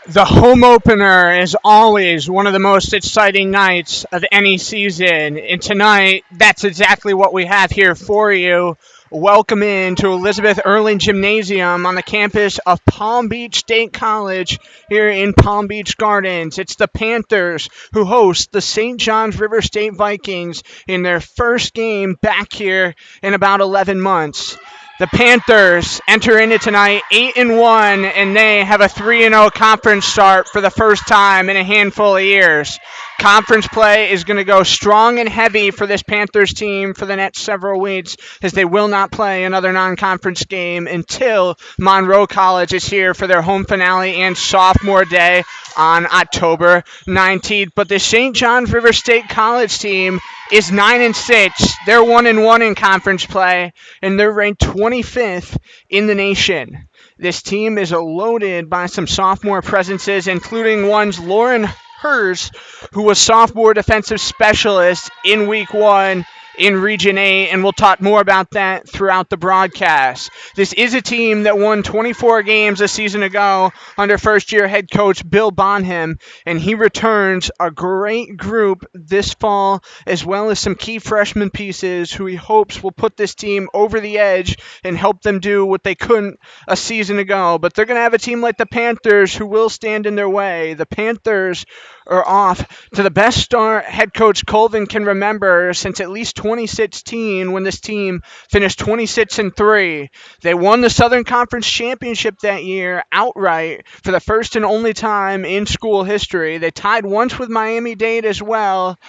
The home opener is always one of the most exciting nights of any season. And tonight, that's exactly what we have here for you. Welcome in to Elizabeth Erling Gymnasium on the campus of Palm Beach State College here in Palm Beach Gardens. It's the Panthers who host the St. John's River State Vikings in their first game back here in about 11 months. The Panthers enter into tonight 8-1, and they have a 3-0 conference start for the first time in a handful of years. Conference play is going to go strong and heavy for this Panthers team for the next several weeks, as they will not play another non-conference game until Monroe College is here for their home finale and sophomore day on October 19th. But the St. John's River State College team is 9-6. They're 1-1 in conference play, and they're ranked 25th in the nation. This team is loaded by some sophomore presences, including one's Lauren Hers, who was sophomore defensive specialist in Week 1 in Region 8, and we'll talk more about that throughout the broadcast. This is a team that won 24 games a season ago under first-year head coach Bill Bonham, and he returns a great group this fall, as well as some key freshman pieces who he hopes will put this team over the edge and help them do what they couldn't a season ago. But they're going to have a team like the Panthers who will stand in their way. The Panthers are off to the best start head coach Colvin can remember since at least 2016, when this team finished 26-3. They won the Southern Conference Championship that year outright for the first and only time in school history. They tied once with Miami-Dade as well,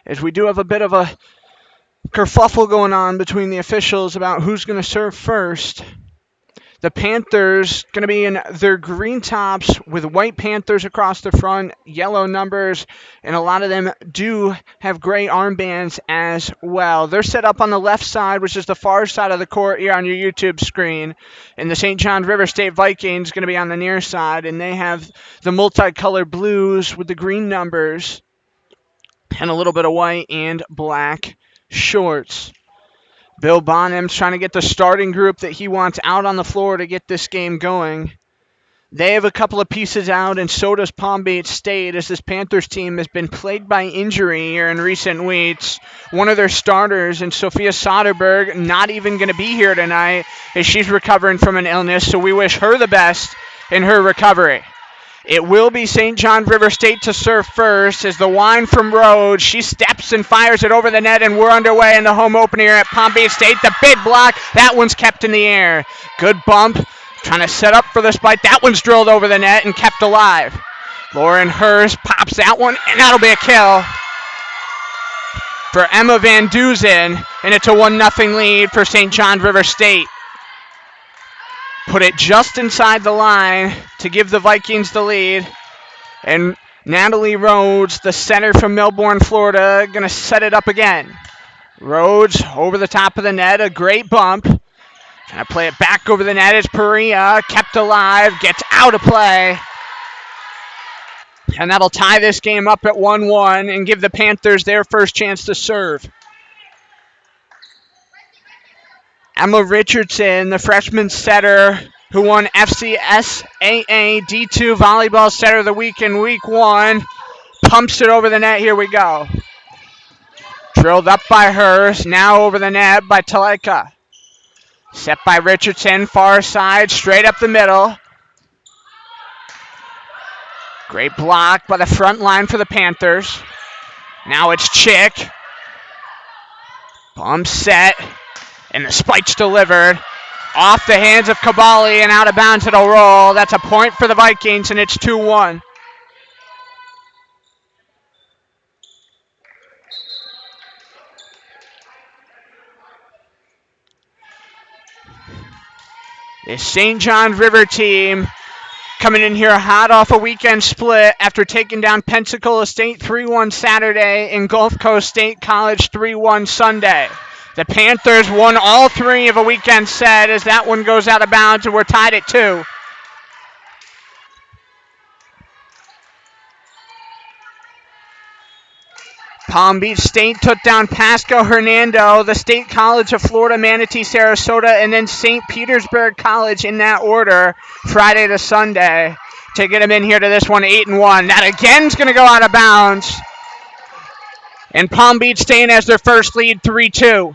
as we do have a bit of a kerfuffle going on between the officials about who's going to serve first. The Panthers going to be in their green tops with white Panthers across the front, yellow numbers, and a lot of them do have gray armbands as well. They're set up on the left side, which is the far side of the court here on your YouTube screen. And the St. John's River State Vikings going to be on the near side, and they have the multicolored blues with the green numbers and a little bit of white and black shorts. Bill Bonham's trying to get the starting group that he wants out on the floor to get this game going. They have a couple of pieces out, and so does Palm Beach State, as this Panthers team has been plagued by injury here in recent weeks. One of their starters, and Sophia Soderberg, not even going to be here tonight as she's recovering from an illness, so we wish her the best in her recovery. It will be St. John's River State to serve first as the wine from Rhodes. She steps and fires it over the net, and we're underway in the home opener here at Palm Beach State. The big block, that one's kept in the air. Good bump, trying to set up for the spike. That one's drilled over the net and kept alive. Lauren Hurst pops that one, and that'll be a kill for Emma Van Duzen, and it's a 1-0 lead for St. John's River State. Put it just inside the line to give the Vikings the lead. And Natalie Rhodes, the center from Melbourne, Florida, going to set it up again. Rhodes over the top of the net, a great bump. Trying to play it back over the net as Perea, kept alive, gets out of play. And that'll tie this game up at 1-1 and give the Panthers their first chance to serve. Emma Richardson, the freshman setter who won FCSAA D2 Volleyball Setter of the Week in Week 1, pumps it over the net. Here we go. Drilled up by Hers, now over the net by Taleka. Set by Richardson, far side, straight up the middle. Great block by the front line for the Panthers. Now it's Chick. Bump set. And the spike's delivered off the hands of Kabali, and out of bounds it'll roll. That's a point for the Vikings, and it's 2-1. The St. John's River team coming in here hot off a weekend split after taking down Pensacola State 3-1 Saturday and Gulf Coast State College 3-1 Sunday. The Panthers won all three of a weekend set as that one goes out of bounds, and we're tied at 2. Palm Beach State took down Pasco Hernando, the State College of Florida, Manatee, Sarasota, and then St. Petersburg College in that order, Friday to Sunday. to get him in here to this one, 8-1. That again's going to go out of bounds. And Palm Beach State has their first lead, 3-2.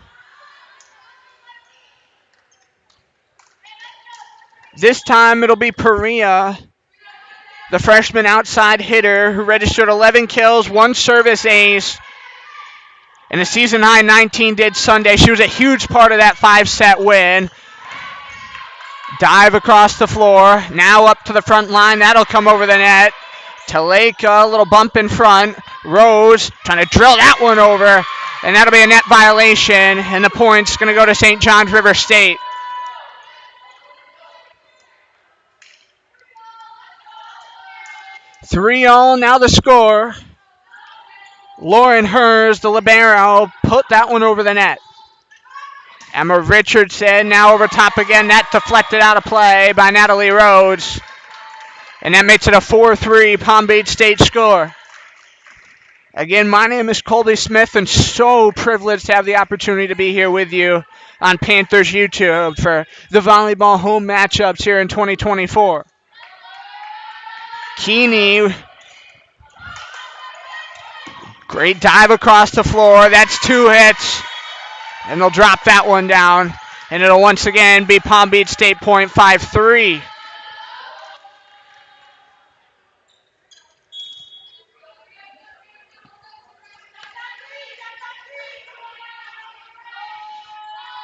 This time it'll be Perea, the freshman outside hitter who registered 11 kills, 1 service ace, and a season high 19 did Sunday. She was a huge part of that 5-set win. Dive across the floor. Now up to the front line. That'll come over the net. Taleka, a little bump in front. Rose trying to drill that one over. And that'll be a net violation. And the point's going to go to St. John's River State. Three all now the score. Lauren Hers, the libero, put that one over the net. Emma Richardson now over top again. That deflected out of play by Natalie Rhodes. And that makes it a 4-3 Palm Beach State score. Again, my name is Colby Smith, and so privileged to have the opportunity to be here with you on Panthers YouTube for the volleyball home matchups here in 2024. Keeney, great dive across the floor. That's 2 hits, and they'll drop that one down, and it'll once again be Palm Beach State point 5-3.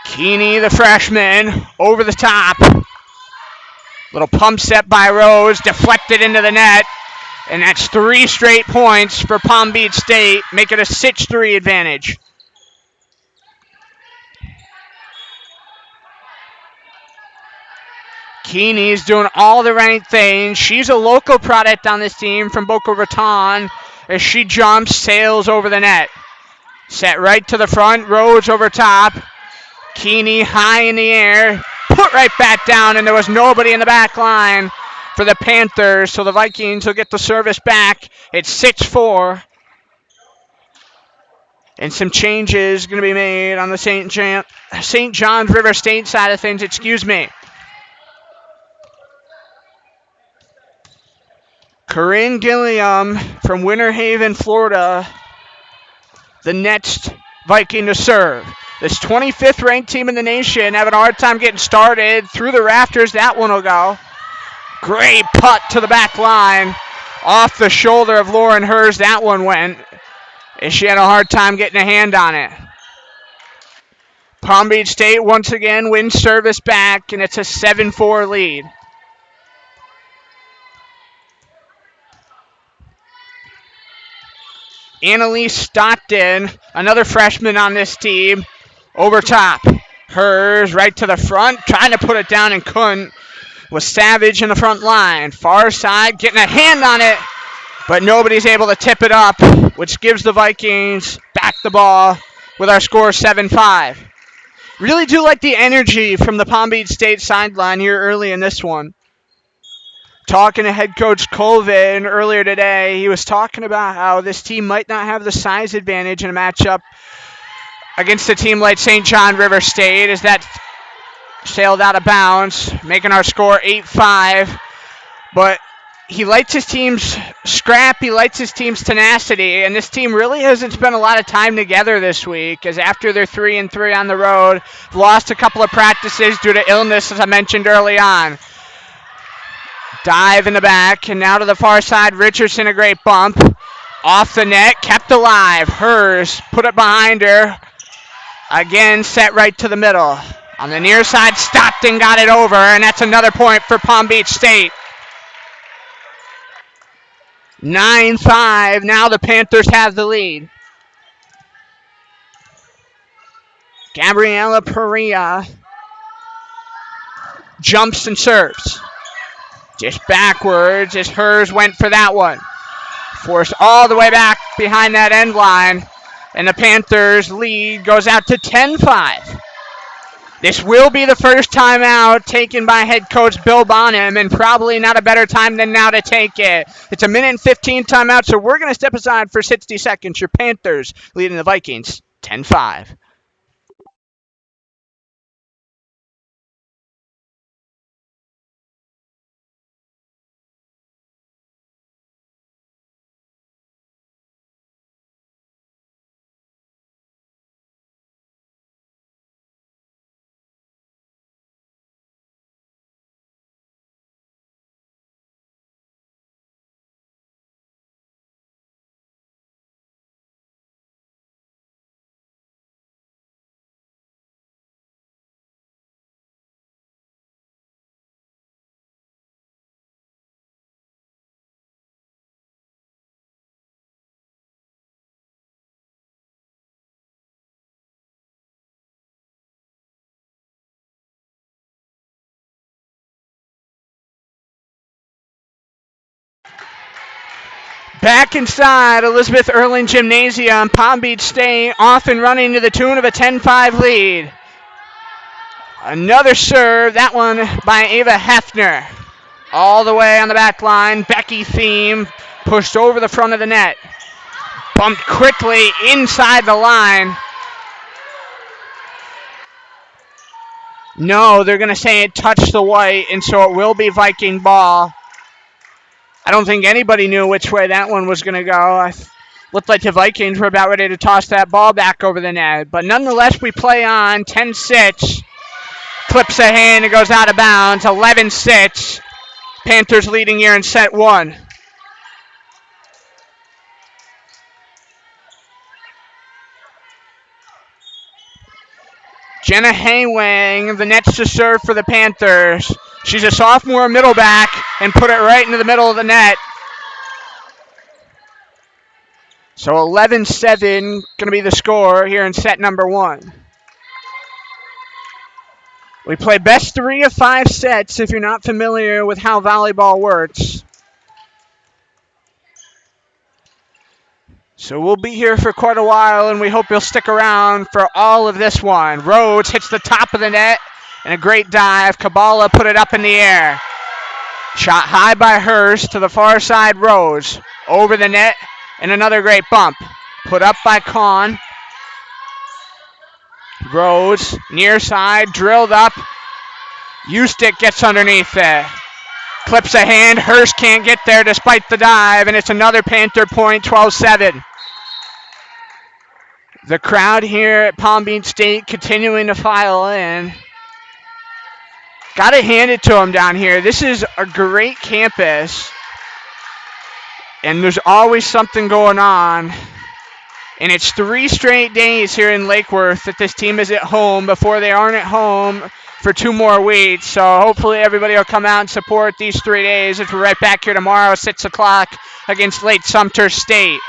Keeney, the freshman, over the top. Little pump set by Rose, deflected into the net. And that's 3 straight points for Palm Beach State, make it a 6-3 advantage. Keeney's doing all the right things. She's a local product on this team from Boca Raton as she jumps, sails over the net. Set right to the front, Rose over top. Keeney high in the air, put right back down, and there was nobody in the back line for the Panthers, so the Vikings will get the service back. It's 6-4. And some changes going to be made on the St. John's River State side of things, Corinne Gilliam from Winter Haven, Florida, the next Viking to serve. This 25th ranked team in the nation having a hard time getting started. Through the rafters, that one will go. Great putt to the back line. Off the shoulder of Lauren Hers, that one went. And she had a hard time getting a hand on it. Palm Beach State once again wins service back, and it's a 7-4 lead. Annalise Stockton, another freshman on this team, over top. Hers right to the front, trying to put it down and couldn't. Was Savage in the front line. Far side, getting a hand on it, but nobody's able to tip it up, which gives the Vikings back the ball with our score 7-5. Really do like the energy from the Palm Beach State sideline here early in this one. Talking to head coach Colvin earlier today, he was talking about how this team might not have the size advantage in a matchup against a team like St. John River State, as that sailed out of bounds, making our score 8-5. But he likes his team's scrap, he likes his team's tenacity, and this team really hasn't spent a lot of time together this week, as after they're 3-3 on the road, lost a couple of practices due to illness, as I mentioned early on. Dive in the back, and now to the far side, Richardson, a great bump. Off the net, kept alive. Hers, put it behind her. Again, set right to the middle. On the near side, Stockton got it over, and that's another point for Palm Beach State. 9-5, now the Panthers have the lead. Gabriela Perea jumps and serves. Just backwards as Hers went for that one. Forced all the way back behind that end line. And the Panthers' lead goes out to 10-5. This will be the first timeout taken by head coach Bill Bonham, and probably not a better time than now to take it. It's a 1:15 timeout, so we're going to step aside for 60 seconds. Your Panthers leading the Vikings 10-5. Back inside Elizabeth Erling Gymnasium, Palm Beach State off and running to the tune of a 10-5 lead. Another serve, that one by Ava Hefner. All the way on the back line, Becky Thiem pushed over the front of the net. Bumped quickly inside the line. No, they're going to say it touched the white, and so it will be Viking ball. I don't think anybody knew which way that one was going to go. Looked like the Vikings were about ready to toss that ball back over the net. But nonetheless, we play on 10-6. Clips a hand and goes out of bounds. 11-6. Panthers leading here in set one. Jenna Haywang, the net's to serve for the Panthers. She's a sophomore middle back and put it right into the middle of the net. So 11-7 going to be the score here in set number one. We play best 3 of 5 sets if you're not familiar with how volleyball works. So we'll be here for quite a while, and we hope you'll stick around for all of this one. Rhodes hits the top of the net, and a great dive. Kabbalah put it up in the air. Shot high by Hurst to the far side, Rhodes. Over the net, and another great bump. Put up by Kahn. Rhodes, near side, drilled up. Eustick gets underneath there. Clips a hand. Hurst can't get there despite the dive, and it's another Panther point, 12-7. The crowd here at Palm Beach State continuing to file in. Got to hand it to them down here. This is a great campus, and there's always something going on. And it's 3 straight days here in Lake Worth that this team is at home before they aren't at home for 2 more weeks. So hopefully everybody will come out and support these 3 days as we're right back here tomorrow at 6 o'clock against Lake Sumter State.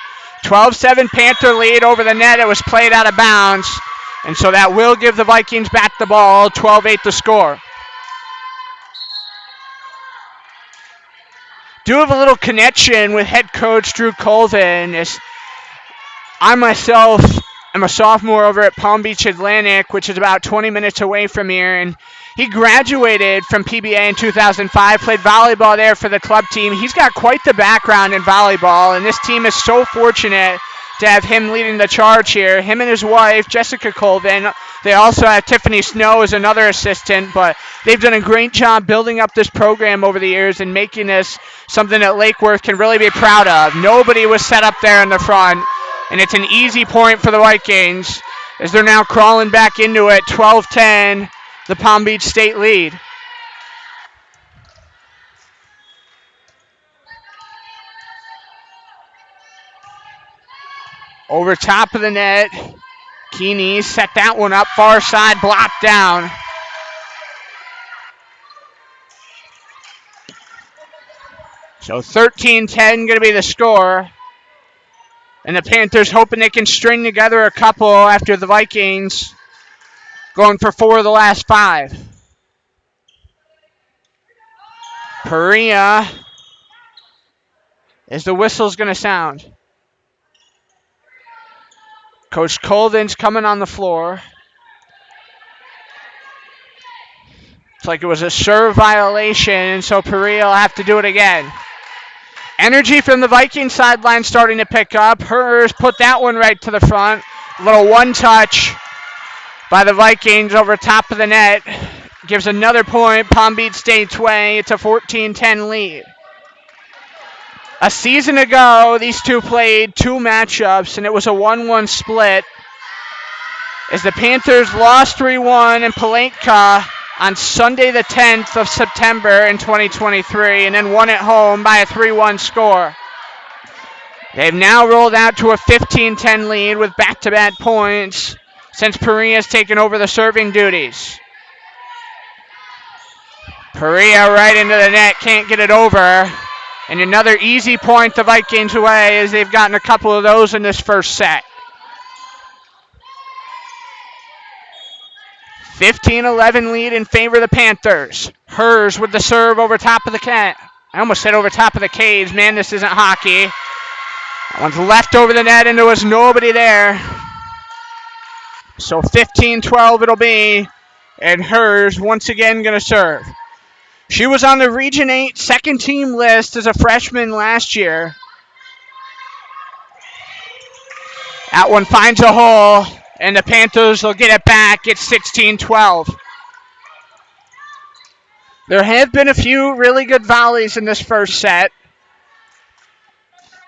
12-7 Panther lead over the net. It was played out of bounds. And so that will give the Vikings back the ball. 12-8 the score. Do have a little connection with head coach Drew Colvin. As I myself am a sophomore over at Palm Beach Atlantic, which is about 20 minutes away from here. And he graduated from PBA in 2005, played volleyball there for the club team. He's got quite the background in volleyball, and this team is so fortunate to have him leading the charge here. Him and his wife, Jessica Colvin. They also have Tiffany Snow as another assistant, but they've done a great job building up this program over the years and making this something that Lake Worth can really be proud of. Nobody was set up there in the front, and it's an easy point for the Vikings as they're now crawling back into it. 12-10, the Palm Beach State lead. Over top of the net, Keeney set that one up, far side, blocked down. So 13-10 going to be the score. And the Panthers hoping they can string together a couple after the Vikings going for 4 of the last 5. Perea, as the whistle's going to sound. Coach Colvin's coming on the floor. It's like it was a serve violation, and so Perea will have to do it again. Energy from the Viking sideline starting to pick up. Hers put that one right to the front. A little one-touch by the Vikings over top of the net. Gives another point Palm Beach State's way. It's a 14-10 lead. A season ago, these two played 2 matchups, and it was a 1-1 split as the Panthers lost 3-1 in Palatka on Sunday the 10th of September in 2023, and then won at home by a 3-1 score. They've now rolled out to a 15-10 lead with back-to-back points since Perea's taken over the serving duties. Perea right into the net, can't get it over. And another easy point the Vikings away as they've gotten a couple of those in this first set. 15-11 lead in favor of the Panthers. Hers with the serve over top of the cat. I almost said over top of the cage. Man, this isn't hockey. That one's left over the net, and there was nobody there. So 15-12 it'll be, and hers once again going to serve. She was on the Region 8 second team list as a freshman last year. That one finds a hole, and the Panthers will get it back. It's 16-12. There have been a few really good volleys in this first set.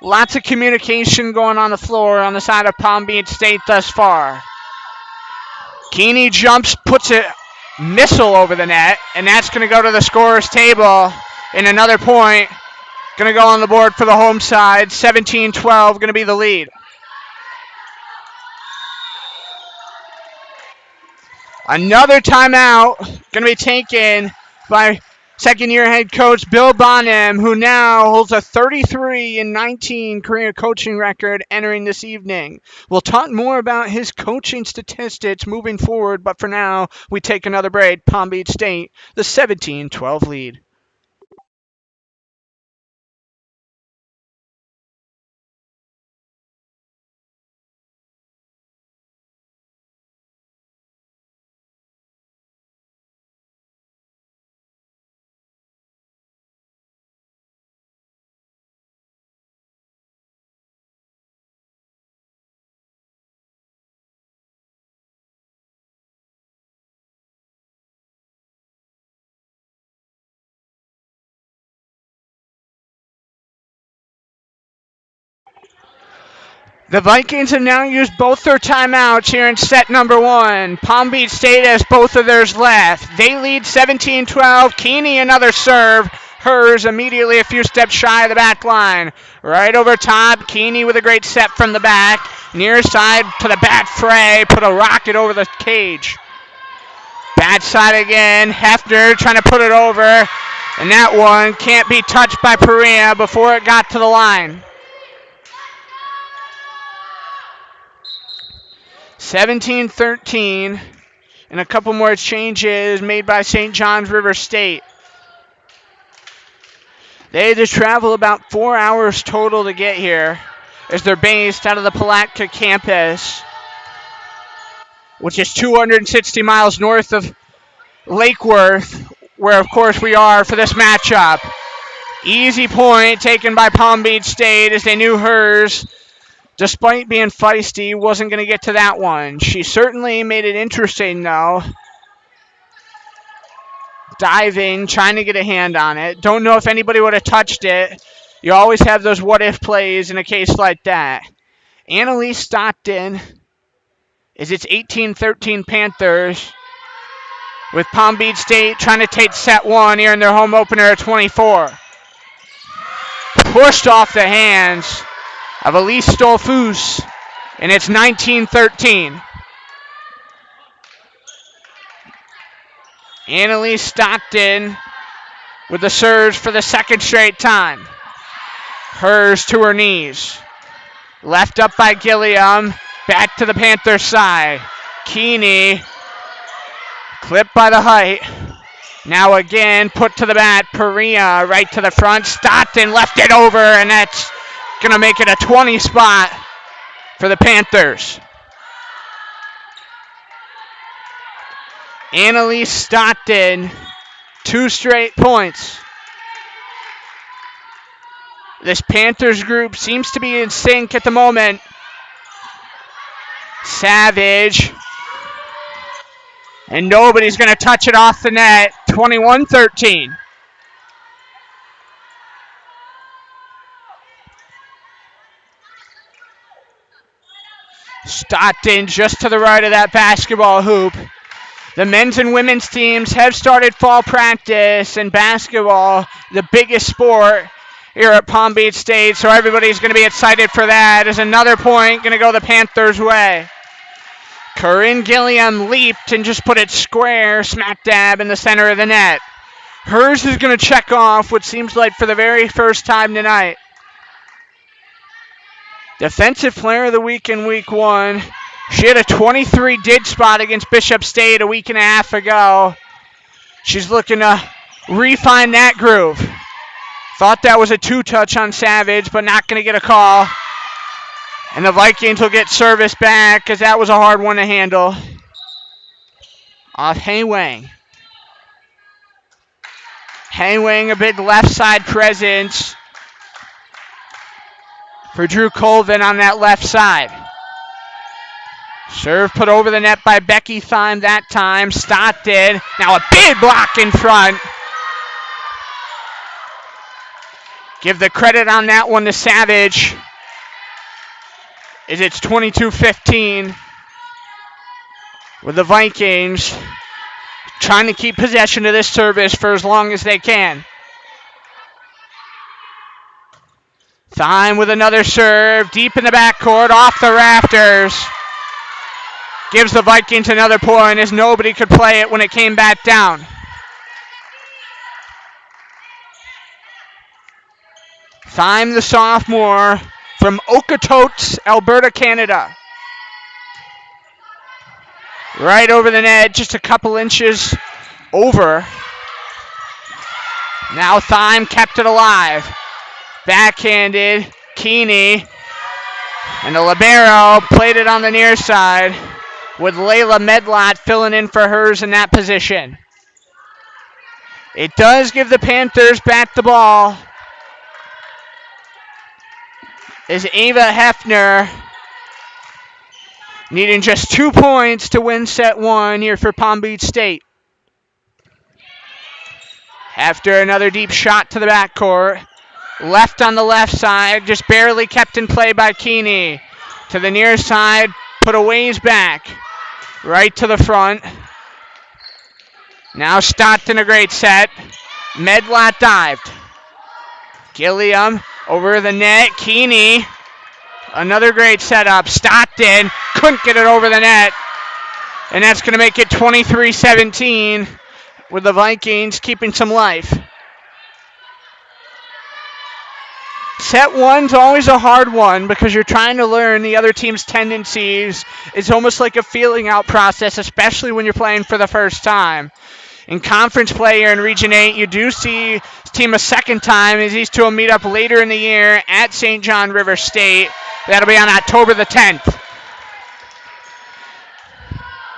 Lots of communication going on the floor on the side of Palm Beach State thus far. Keeney jumps, puts a missile over the net, and that's going to go to the scorer's table. And another point going to go on the board for the home side. 17-12 going to be the lead. Another timeout going to be taken by second-year head coach Bill Bonham, who now holds a 33-19 career coaching record entering this evening. We'll talk more about his coaching statistics moving forward, but for now, we take another break. Palm Beach State, the 17-12 lead. The Vikings have now used both their timeouts here in set number one. Palm Beach State has both of theirs left. They lead 17-12. Keeney another serve. Hers immediately a few steps shy of the back line. Right over top, Keeney with a great set from the back. Near side to the bat fray. Put a rocket over the cage. Bad side again. Hefner trying to put it over. And that one can't be touched by Perea before it got to the line. 17-13, and a couple more changes made by St. John's River State. They had to travel about 4 hours total to get here, as they're based out of the Palatka campus, which is 260 miles north of Lake Worth, where, of course, we are for this matchup. Easy point taken by Palm Beach State, as they knew hers, despite being feisty, wasn't going to get to that one. She certainly made it interesting, though. Diving, trying to get a hand on it. Don't know if anybody would have touched it. You always have those what-if plays in a case like that. Annalise Stockton is its 18-13 Panthers, with Palm Beach State trying to take set one here in their home opener at 24. Pushed off the hands of Elise Stolfus, and it's 19-13. Annalise Stockton with the surge for the second straight time. Hers to her knees. Left up by Gilliam. Back to the Panthers side. Keeney clipped by the height. Now again put to the bat. Perea right to the front. Stockton left it over, and that's going to make it a 20 spot for the Panthers. Annalise Stockton, 2 straight points. This Panthers group seems to be in sync at the moment. Savage. And nobody's going to touch it off the net. 21-13. Stockton just to the right of that basketball hoop. The men's and women's teams have started fall practice in basketball, the biggest sport here at Palm Beach State, so everybody's going to be excited for that. As another point going to go the Panthers' way. Corinne Gilliam leaped and just put it square, smack dab in the center of the net. Hers is going to check off what seems like for the very first time tonight. Defensive Player of the Week in Week 1. She had a 23 dig spot against Bishop State a week and a half ago. She's looking to refine that groove. Thought that was a 2-touch on Savage, but not going to get a call. And the Vikings will get service back because that was a hard one to handle. Off Haywang. Haywang, a big left side presence for Drew Colvin on that left side. Serve put over the net by Becky Thyme that time. Stockton. Now a big block in front. Give the credit on that one to Savage. As it's 22-15 with the Vikings trying to keep possession of this service for as long as they can. Thyme with another serve, deep in the backcourt, off the rafters. Gives the Vikings another point as nobody could play it when it came back down. Thyme, the sophomore from Okotoks, Alberta, Canada. Right over the net, just a couple inches over. Now Thyme kept it alive. Backhanded, Keeney, and the libero played it on the near side with Layla Medlot filling in for hers in that position. It does give the Panthers back the ball as Ava Hefner needing just 2 points to win set one here for Palm Beach State. After another deep shot to the backcourt. Left on the left side, just barely kept in play by Keeney. To the near side, put a ways back. Right to the front. Now Stockton, a great set. Medlot dived. Gilliam over the net. Keeney, another great setup. Stockton couldn't get it over the net. And that's going to make it 23-17 with the Vikings keeping some life. Set one's always a hard one because you're trying to learn the other team's tendencies. It's almost like a feeling out process, especially when you're playing for the first time. In conference play here in Region 8, you do see the team a second time as these two will meet up later in the year at St. John River State. That'll be on October the 10th.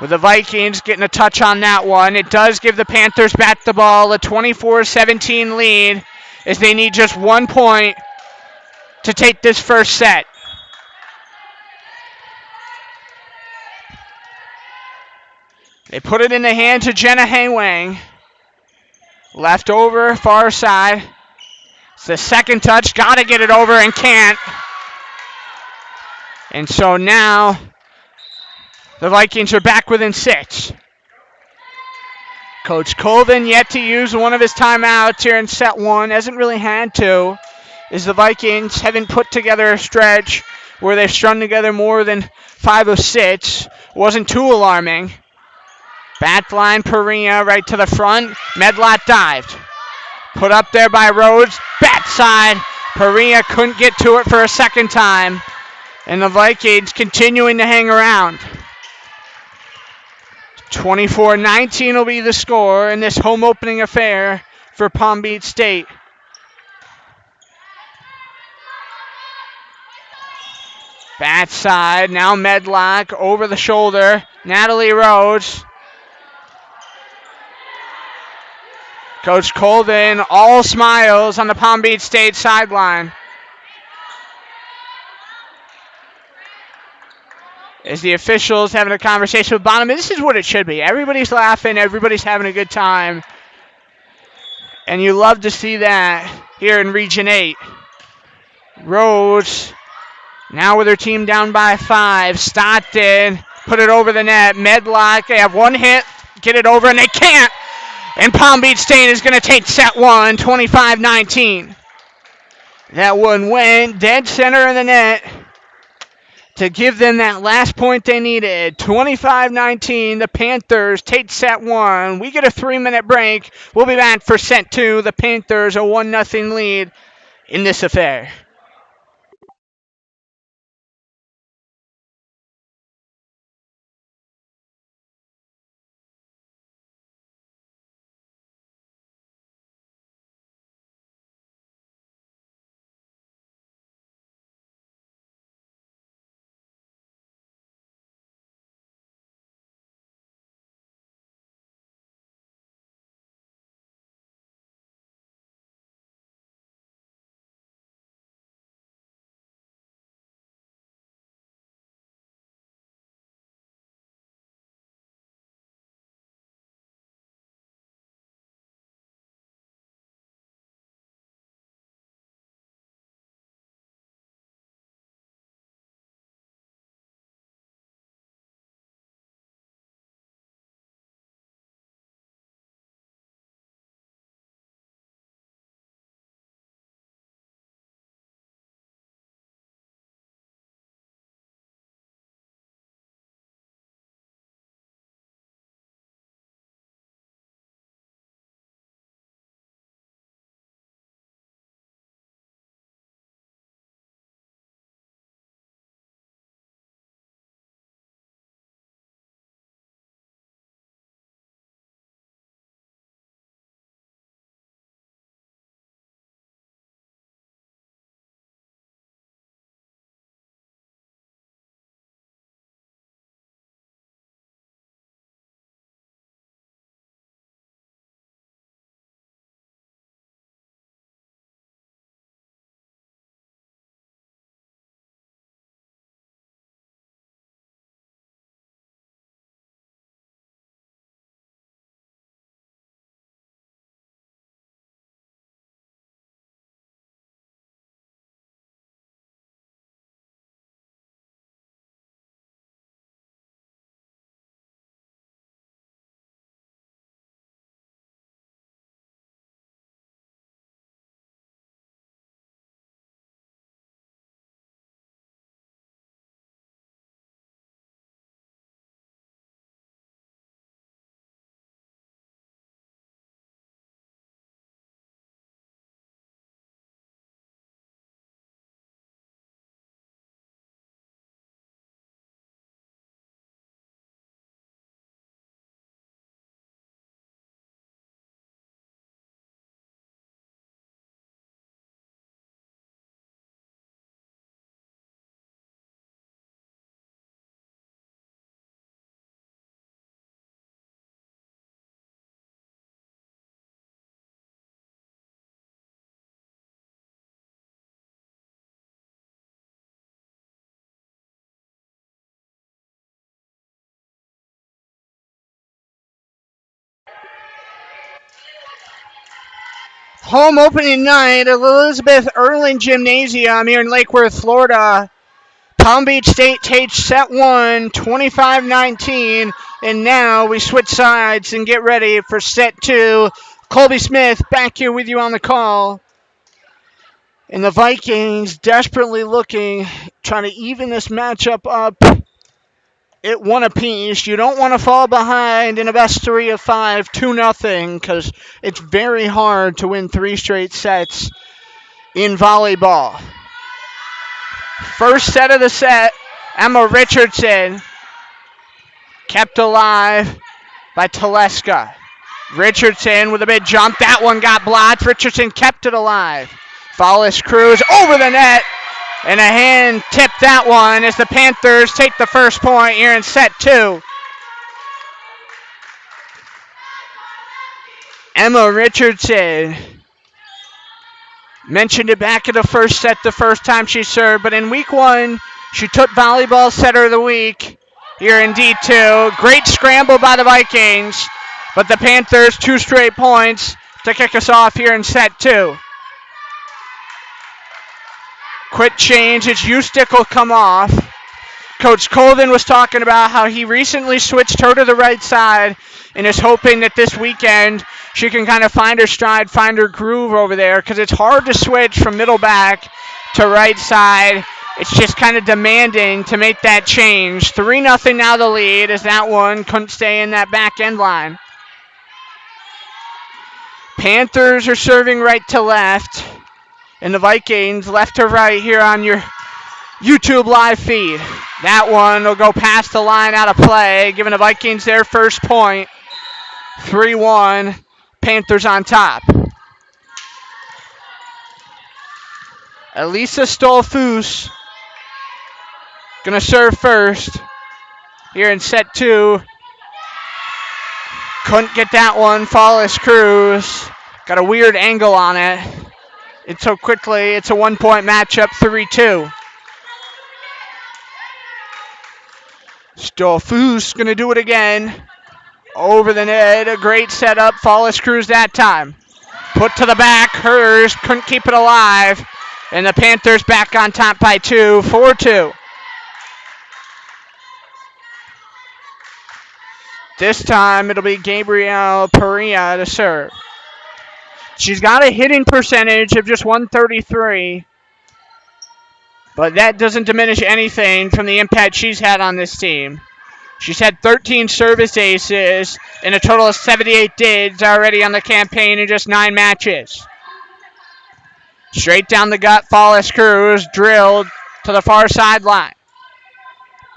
With the Vikings getting a touch on that one, it does give the Panthers back the ball, a 24-17 lead as they need just 1 point to take this first set. They put it in the hands of Jenna Haywang. Left over, far side. It's the second touch. Got to get it over and can't. And so now the Vikings are back within 6. Coach Colvin yet to use one of his timeouts here in set one. Hasn't really had to, as the Vikings haven't put together a stretch where they've strung together more than 5 of 6. Wasn't too alarming. Backline Perea right to the front. Medlot dived. Put up there by Rhodes. Backside. Perea couldn't get to it for a second time. And the Vikings continuing to hang around. 24-19 will be the score in this home opening affair for Palm Beach State. Backside. Now Medlock over the shoulder. Natalie Rhodes. Coach Colvin, all smiles on the Palm Beach State sideline. As the officials having a conversation with Bonham, this is what it should be. Everybody's laughing, everybody's having a good time. And you love to see that here in Region 8. Rhodes, now with her team down by 5. Stockton, put it over the net. Medlock, they have one hit, get it over, and they can't. And Palm Beach State is going to take set one, 25-19. That one went dead center of the net to give them that last point they needed. 25-19, the Panthers take set one. We get a 3-minute break. We'll be back for set two. The Panthers a 1-0 lead in this affair. home opening night at Elizabeth Erling Gymnasium here in Lake Worth, Florida. Palm Beach State takes set one, 25-19, and now we switch sides and get ready for set two. Colby Smith back here with you on the call. And the Vikings desperately looking, trying to even this matchup up at one apiece. You don't want to fall behind in a best 3 of 5, 2-0, because it's very hard to win 3 straight sets in volleyball. First set of the set, Emma Richardson kept alive by Teleska. Richardson with a big jump. That one got blocked. Richardson kept it alive. Follis Cruz over the net. And a hand tipped that one as the Panthers take the first point here in set 2. Emma Richardson mentioned it back in the first set the first time she served, but in week 1, she took volleyball setter of the week here in D2. Great scramble by the Vikings, but the Panthers 2 straight points to kick us off here in set 2. Quick change, it's U-stick will come off. Coach Colvin was talking about how he recently switched her to the right side and is hoping that this weekend she can kind of find her stride, find her groove over there, because it's hard to switch from middle back to right side. It's just kind of demanding to make that change. 3-0 now the lead, as that one couldn't stay in that back end line. Panthers are serving right to left, and the Vikings left to right here on your YouTube live feed. That one will go past the line out of play, giving the Vikings their first point. 3-1, Panthers on top. Elisa Stolfus gonna serve first here in set 2. Couldn't get that one. Follis Cruz got a weird angle on it. And so quickly, it's a 1-point matchup, 3-2. Stolfus gonna do it again. Over the net, a great setup. Follis Cruz that time. Put to the back, hers, couldn't keep it alive. And the Panthers back on top by 2, 4-2. This time it'll be Gabrielle Perea to serve. She's got a hitting percentage of just 133, but that doesn't diminish anything from the impact she's had on this team. She's had 13 service aces and a total of 78 dids already on the campaign in just 9 matches. Straight down the gut, Follis Cruz drilled to the far sideline.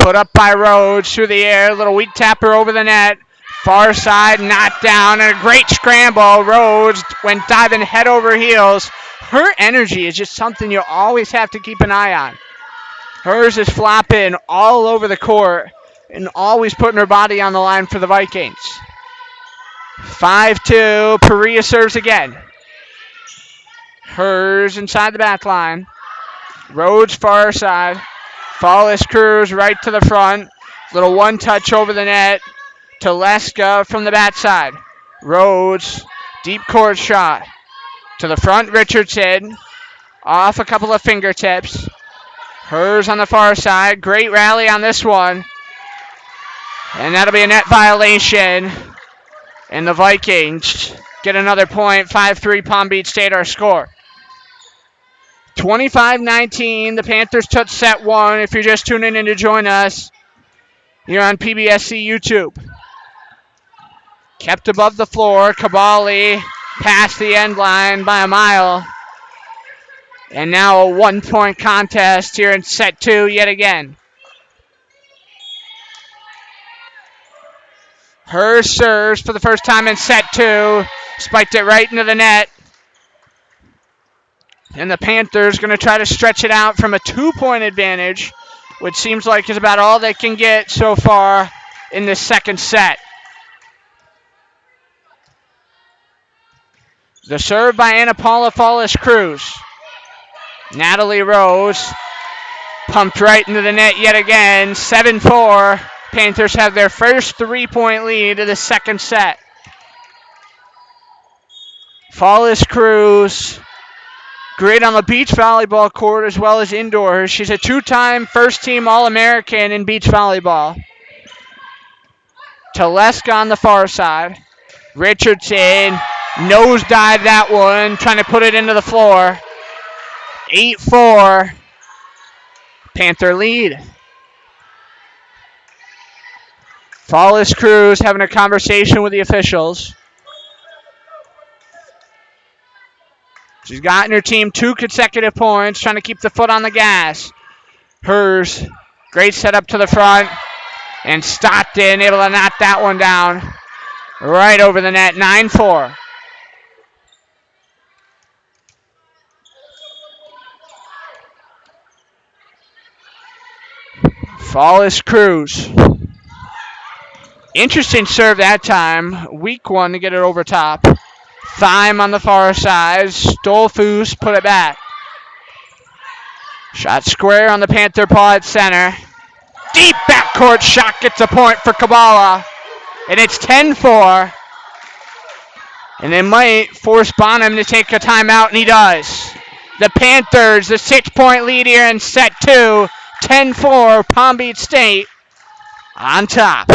Put up by Rhodes through the air, little weak tapper over the net. Far side, knocked down, and a great scramble. Rhodes went diving head over heels. Her energy is just something you always have to keep an eye on. Hers is flopping all over the court and always putting her body on the line for the Vikings. 5-2, Perea serves again. Hers inside the back line. Rhodes far side. Follis Cruz right to the front. Little one touch over the net. Teleska from the bat side. Rhodes, deep court shot. To the front, Richardson. Off a couple of fingertips. Hers on the far side. Great rally on this one. And that'll be a net violation. And the Vikings get another point. 5-3 Palm Beach State our score. 25-19. The Panthers took set 1. If you're just tuning in to join us, you're on PBSC YouTube. Kept above the floor. Kabali past the end line by a mile. And now a 1-point contest here in set 2 yet again. Her serves for the first time in set 2. Spiked it right into the net. And the Panthers going to try to stretch it out from a 2-point advantage, which seems like is about all they can get so far in this second set. The serve by Anna Paula Follis Cruz. Natalie Rose pumped right into the net yet again. 7-4. Panthers have their first 3-point lead of the second set. Flawless Cruz, great on the beach volleyball court as well as indoors. She's a two-time first-team All-American in beach volleyball. Teleska on the far side. Richardson nosedive that one, trying to put it into the floor. 8-4. Panther lead. Flawless Cruz having a conversation with the officials. She's gotten her team 2 consecutive points, trying to keep the foot on the gas. Hers, great setup to the front. And Stockton able to knock that one down. Right over the net, 9-4. Flawless Cruz. Interesting serve that time. Weak one to get it over top. Thyme on the far side. Stolfus put it back. Shot square on the Panther paw at center. Deep backcourt shot gets a point for Kabbalah. And it's 10-4. And they might force Bonham to take a timeout, and he does. The Panthers, the 6-point lead here in set 2. 10-4, Palm Beach State on top.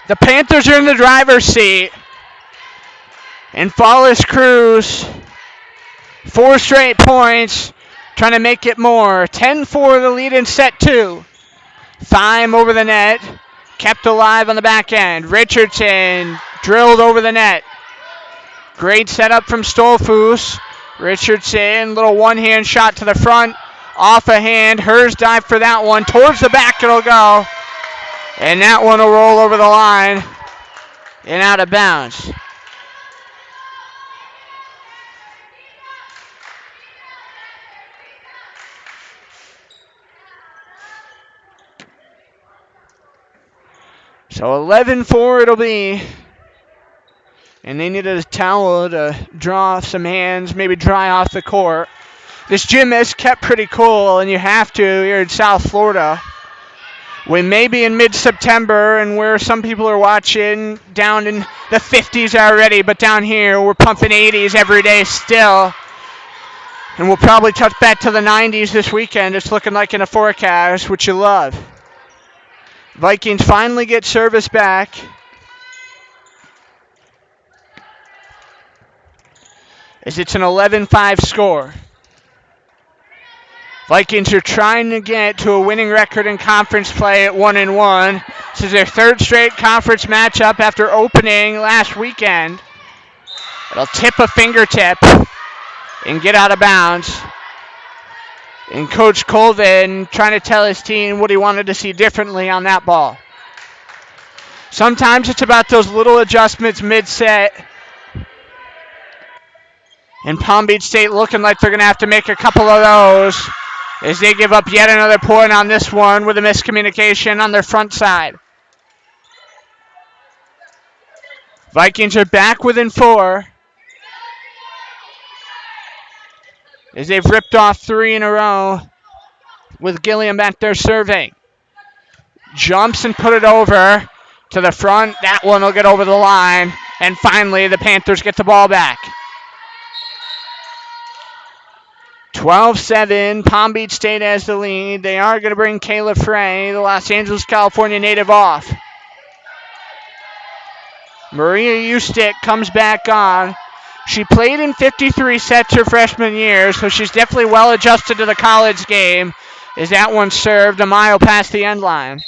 The Panthers are in the driver's seat. And Flawless Cruz, 4 straight points, trying to make it more. 10-4 the lead in set 2. Thyme over the net, kept alive on the back end. Richardson drilled over the net. Great setup from Stolfus. Richardson, little one-hand shot to the front, off a hand. Hers dive for that one. Towards the back it'll go. And that one will roll over the line and out of bounds. So 11-4 it'll be. And they need a towel to draw off some hands, maybe dry off the court. This gym is kept pretty cool, and you have to here in South Florida. We may be in mid-September, and where some people are watching down in the 50s already, but down here we're pumping 80s every day still. And we'll probably touch back to the 90s this weekend. It's looking like in a forecast, which you love. Vikings finally get service back. As it's an 11-5 score. Vikings are trying to get to a winning record in conference play at 1-1. This is their 3rd straight conference matchup after opening last weekend. It'll tip a fingertip and get out of bounds. And Coach Colvin trying to tell his team what he wanted to see differently on that ball. Sometimes it's about those little adjustments mid-set. And Palm Beach State looking like they're going to have to make a couple of those as they give up yet another point on this one with a miscommunication on their front side. Vikings are back within 4 as they've ripped off 3 in a row with Gilliam back there serving. Jumps and put it over to the front. That one will get over the line. And finally, the Panthers get the ball back. 12-7, Palm Beach State has the lead. They are going to bring Kayla Frey, the Los Angeles, California native, off. Maria Ustick comes back on. She played in 53 sets her freshman year, so she's definitely well adjusted to the college game. As that one served a mile past the end line.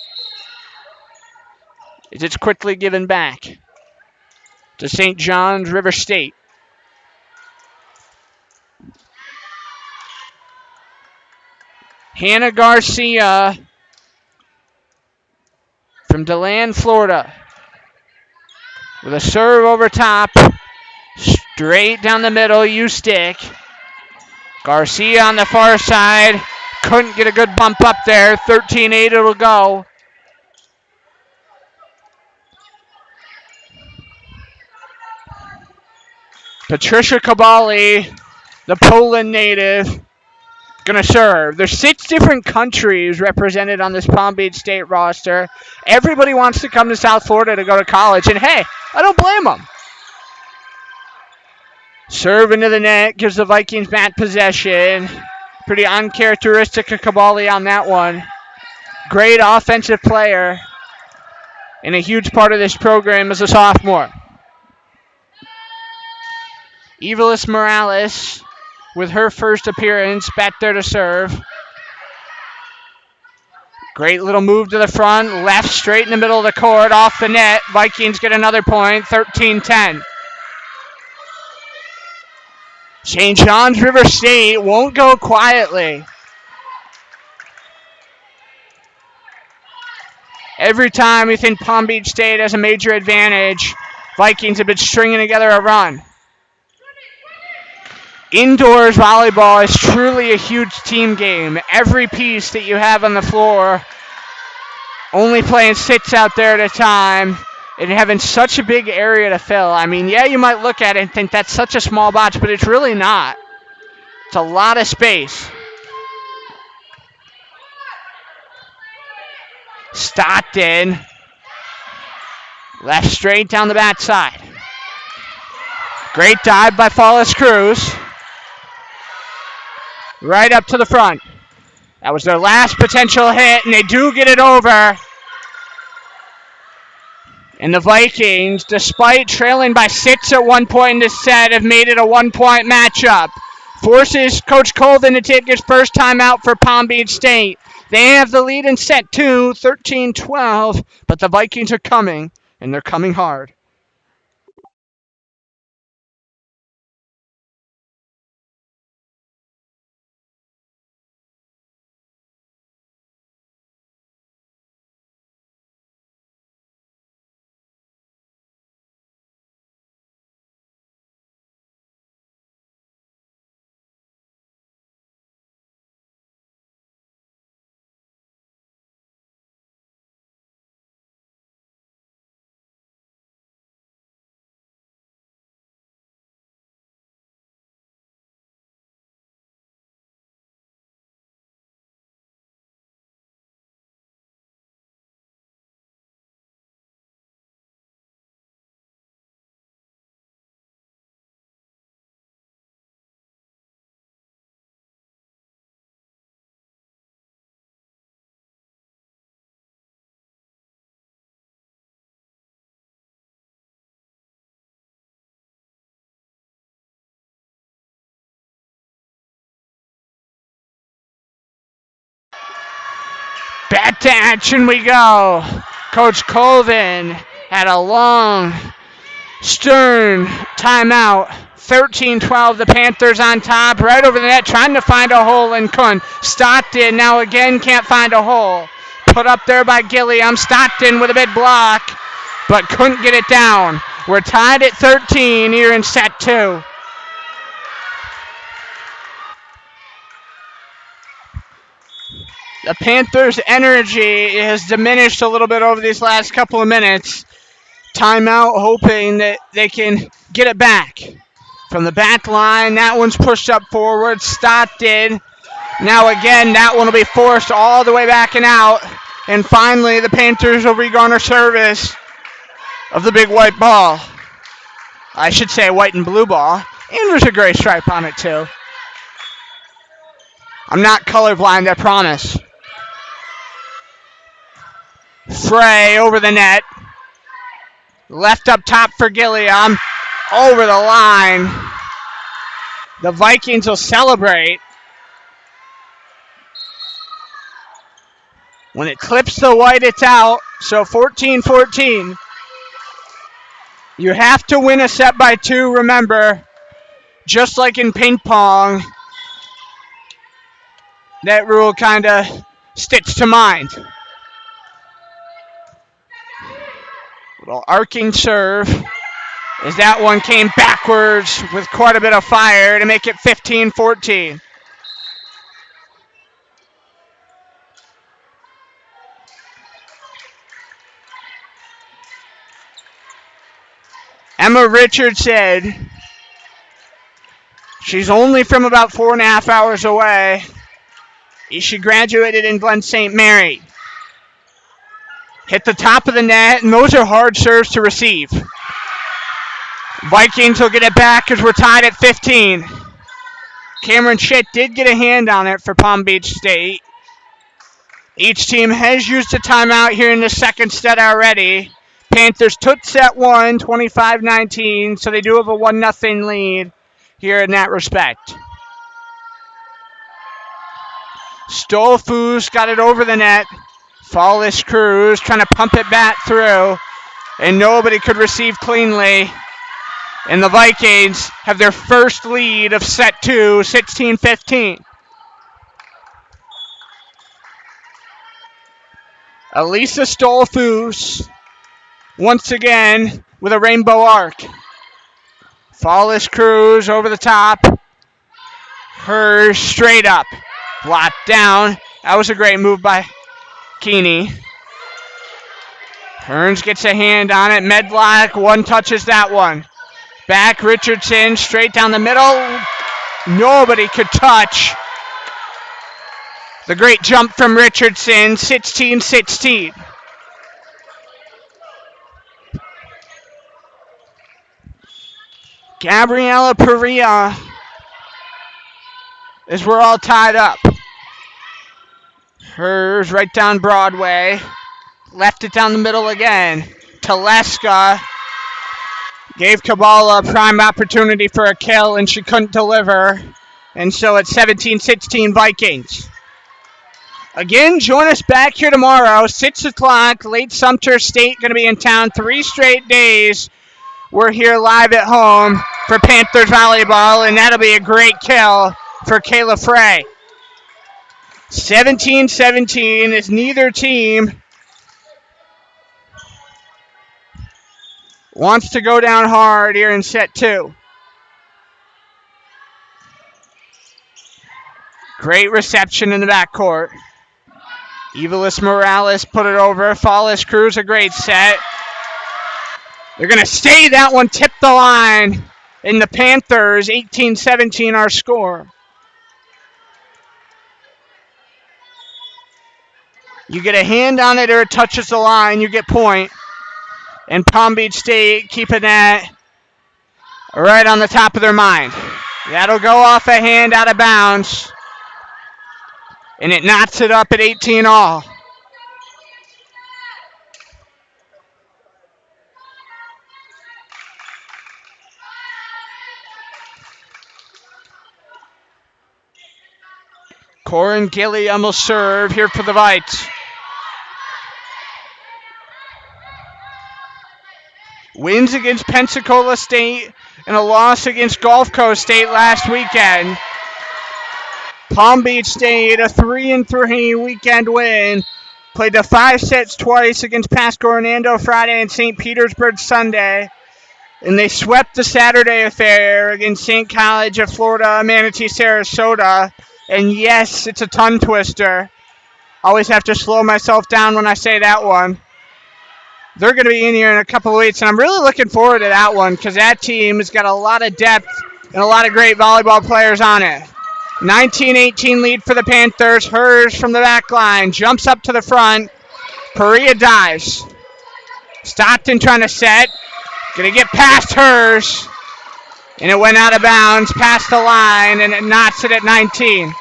As it's quickly given back to St. John's River State. Hannah Garcia from DeLand, Florida. With a serve over top. Straight down the middle, U-stick. Garcia on the far side. Couldn't get a good bump up there. 13-8 it'll go. Patricia Kabali, the Poland native, going to serve. There's 6 different countries represented on this Palm Beach State roster. Everybody wants to come to South Florida to go to college, and hey, I don't blame them. Serve into the net, gives the Vikings back possession. Pretty uncharacteristic of Kabali on that one. Great offensive player, and a huge part of this program as a sophomore. Evelis Morales with her first appearance back there to serve. Great little move to the front, left straight in the middle of the court, off the net. Vikings get another point, 13-10. St. John's River State won't go quietly. Every time we think Palm Beach State has a major advantage, Vikings have been stringing together a run. Indoors volleyball is truly a huge team game. Every piece that you have on the floor, only playing 6 out there at a time, and having such a big area to fill. I mean, yeah, you might look at it and think that's such a small box, but it's really not. It's a lot of space. Stockton. Left straight down the backside. Great dive by Fallis Cruz. Right up to the front. That was their last potential hit, and they do get it over. And the Vikings, despite trailing by 6 at one point in this set, have made it a 1-point matchup. Forces Coach Colvin to take his first time out for Palm Beach State. They have the lead in set 2, 13-12, but the Vikings are coming, and they're coming hard. Back to action we go. Coach Colvin had a long, stern timeout. 13-12, the Panthers on top, right over the net, trying to find a hole and couldn't. Stockton now again can't find a hole. Put up there by Gilliam. Stockton with a big block, but couldn't get it down. We're tied at 13 here in set 2. The Panthers' energy has diminished a little bit over these last couple of minutes. Timeout, hoping that they can get it back. From the back line, that one's pushed up forward. Stockton. Now again, that one will be forced all the way back and out. And finally, the Panthers will regarner service of the big white ball. I should say white and blue ball. And there's a gray stripe on it too. I'm not colorblind, I promise. Frey over the net. Left up top for Gilliam. Over the line. The Vikings will celebrate. When it clips the white, it's out. So 14-14. You have to win a set by 2, remember. Just like in ping pong, that rule kind of sticks to mind. Little arcing serve as that one came backwards with quite a bit of fire to make it 15-14. Emma Richardson, she's only from about 4.5 hours away. She graduated in Glen St. Mary. Hit the top of the net, and those are hard serves to receive. Vikings will get it back as we're tied at 15. Cameron Schitt did get a hand on it for Palm Beach State. Each team has used a timeout here in the second set already. Panthers took set 1, 25-19, so they do have a 1-0 lead here in that respect. Stolfus got it over the net. Fallis Cruz trying to pump it back through, and nobody could receive cleanly. And the Vikings have their first lead of set 2, 16-15. Elisa Stolfus once again with a rainbow arc. Fallis Cruz over the top. Hers straight up. Blocked down. That was a great move by Keeney. Hearns gets a hand on it. Medlock, one touches that one. Back Richardson, straight down the middle. Nobody could touch. The great jump from Richardson, 16-16. Gabriela Perea, as we're all tied up. Hers right down Broadway. Left it down the middle again. Teleska gave Kabbalah a prime opportunity for a kill, and she couldn't deliver. And so it's 17-16 Vikings. Again, join us back here tomorrow, 6 o'clock. Lake Sumter State going to be in town 3 straight days. We're here live at home for Panthers volleyball, and that'll be a great kill for Kayla Frey. 17-17 as neither team wants to go down hard here in set 2. Great reception in the backcourt. Evelis Morales put it over. Fallis Cruz, a great set. They're going to stay. That one tipped the line. And the Panthers, 18-17 our score. You get a hand on it or it touches the line, you get point. And Palm Beach State keeping that right on the top of their mind. That'll go off a hand out of bounds. And it knots it up at 18 all. Corin Gilliam will serve here for the Vikes. Wins against Pensacola State and a loss against Gulf Coast State last weekend. Palm Beach State, a 3-3 weekend win. Played the 5 sets twice against Pasco Hernando Friday and St. Petersburg Sunday. And they swept the Saturday affair against St. College of Florida, Manatee, Sarasota. And yes, it's a tongue twister. Always have to slow myself down when I say that one. They're going to be in here in a couple of weeks, and I'm really looking forward to that one because that team has got a lot of depth and a lot of great volleyball players on it. 19-18 lead for the Panthers. Hers from the back line. Jumps up to the front. Perea dives. Stockton trying to set. Going to get past Hers. And it went out of bounds, past the line, and it knots it at 19.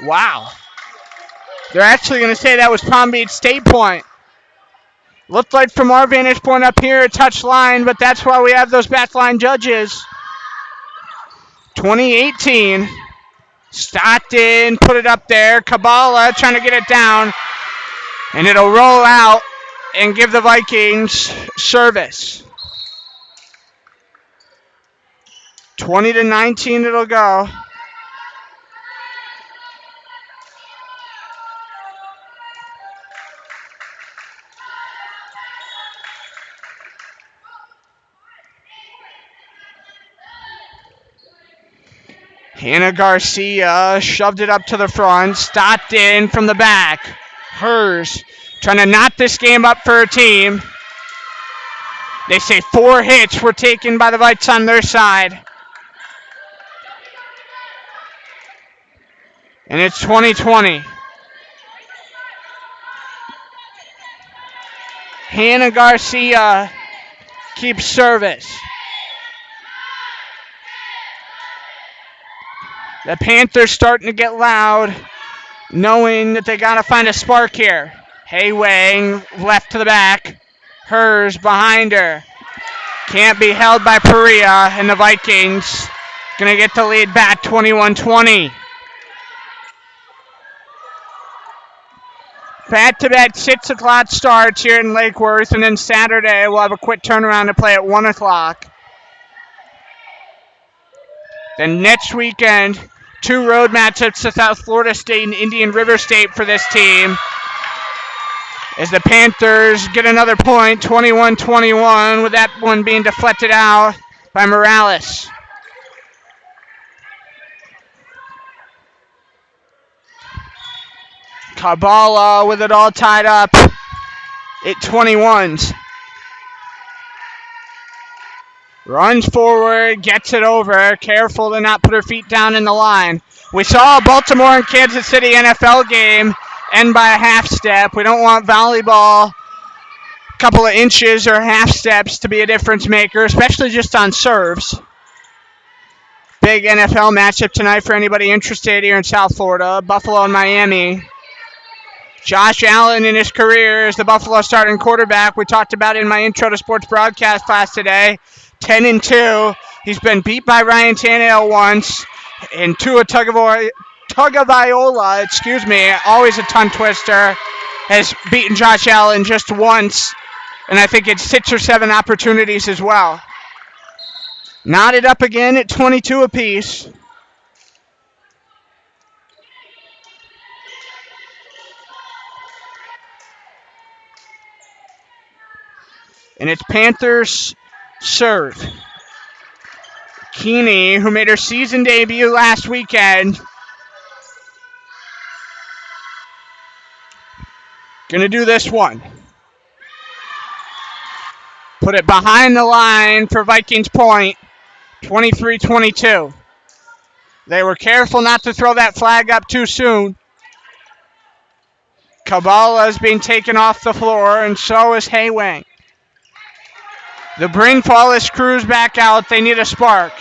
Wow. They're actually going to say that was Palm Beach State point. Looked like from our vantage point up here, a touch line, but that's why we have those backline judges. 2018. Stockton put it up there. Kabbalah trying to get it down. And it'll roll out and give the Vikings service. 20-19 it'll go. Hannah Garcia shoved it up to the front. Stockton from the back. Hers trying to knot this game up for her team. They say 4 hits were taken by the Vikes on their side. And it's 2020. Hannah Garcia keeps service. The Panthers starting to get loud, knowing that they got to find a spark here. Haywang left to the back. Hers behind her. Can't be held by Perea, and the Vikings going to get the lead back 21-20. Back-to-back 6 o'clock starts here in Lake Worth, and then Saturday we'll have a quick turnaround to play at 1 o'clock. Then next weekend, 2 road matchups to South Florida State and Indian River State for this team. As the Panthers get another point, 21-21, with that one being deflected out by Morales. Kabbalah with it all tied up at 21s. Runs forward, gets it over. Careful to not put her feet down in the line. We saw a Baltimore and Kansas City NFL game end by a half step. We don't want volleyball a couple of inches or half steps to be a difference maker, especially just on serves. Big NFL matchup tonight for anybody interested here in South Florida. Buffalo and Miami. Josh Allen in his career is the Buffalo starting quarterback. We talked about it in my intro to sports broadcast class today. 10-2. He's been beat by Ryan Tannehill once. And Tua Tagovailoa, always a tongue twister, has beaten Josh Allen just once. And I think it's 6 or 7 opportunities as well. Knotted up again at 22 apiece. And it's Panthers serve. Keeney, who made her season debut last weekend, gonna do this one. Put it behind the line for Vikings point, 23-22. They were careful not to throw that flag up too soon. Kabbalah is being taken off the floor, and so is Haywang. The bring Flawless crews back out. They need a spark.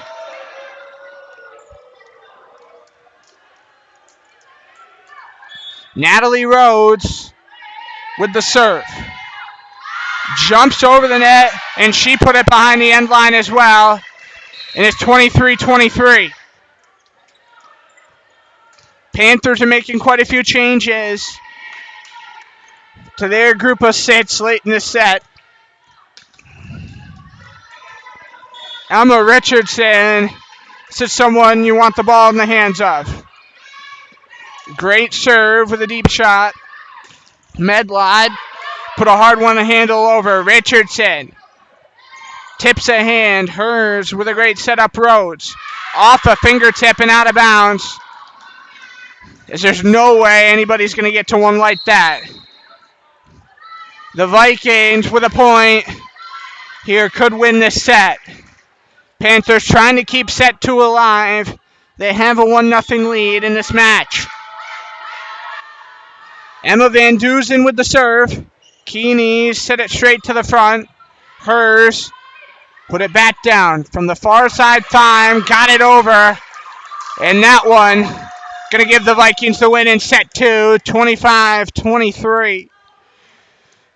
Natalie Rhodes with the serve. Jumps over the net, and she put it behind the end line as well. And it's 23-23. Panthers are making quite a few changes to their group of 6 late in the set. Emma Richardson is someone you want the ball in the hands of. Great serve with a deep shot. Medlod put a hard one to handle over. Richardson tips a hand. Hers with a great setup. Rhodes off a fingertip and out of bounds. As there's no way anybody's going to get to one like that. The Vikings with a point here could win this set. Panthers trying to keep set 2 alive. They have a 1-0 lead in this match. Emma Van Duzen with the serve. Keeney set it straight to the front. Hers put it back down from the far side time. Got it over. And that one Going to give the Vikings the win in set two, 25-23.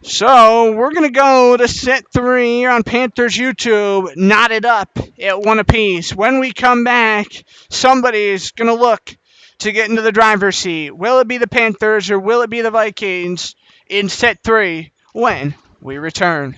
So we're going to go to set three on Panthers YouTube, knotted up at one apiece. When we come back, somebody's going to look to get into the driver's seat. Will it be the Panthers or will it be the Vikings in set three when we return?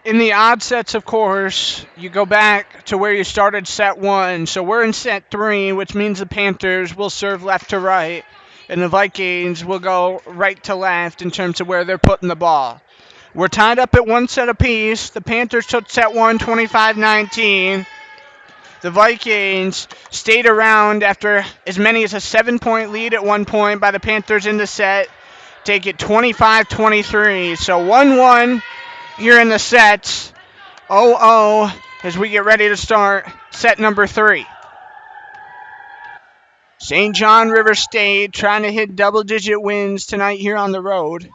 In the odd sets, of course, you go back to where you started set one. So we're in set three, which means the Panthers will serve left to right, and the Vikings will go right to left in terms of where they're putting the ball. We're tied up at one set apiece. The Panthers took set one, 25-19. The Vikings stayed around after as many as a 7-point lead at one point by the Panthers in the set. Take it 25-23. So 1-1 here in the sets. 0-0 as we get ready to start set number three. St. John River State trying to hit double-digit wins tonight here on the road.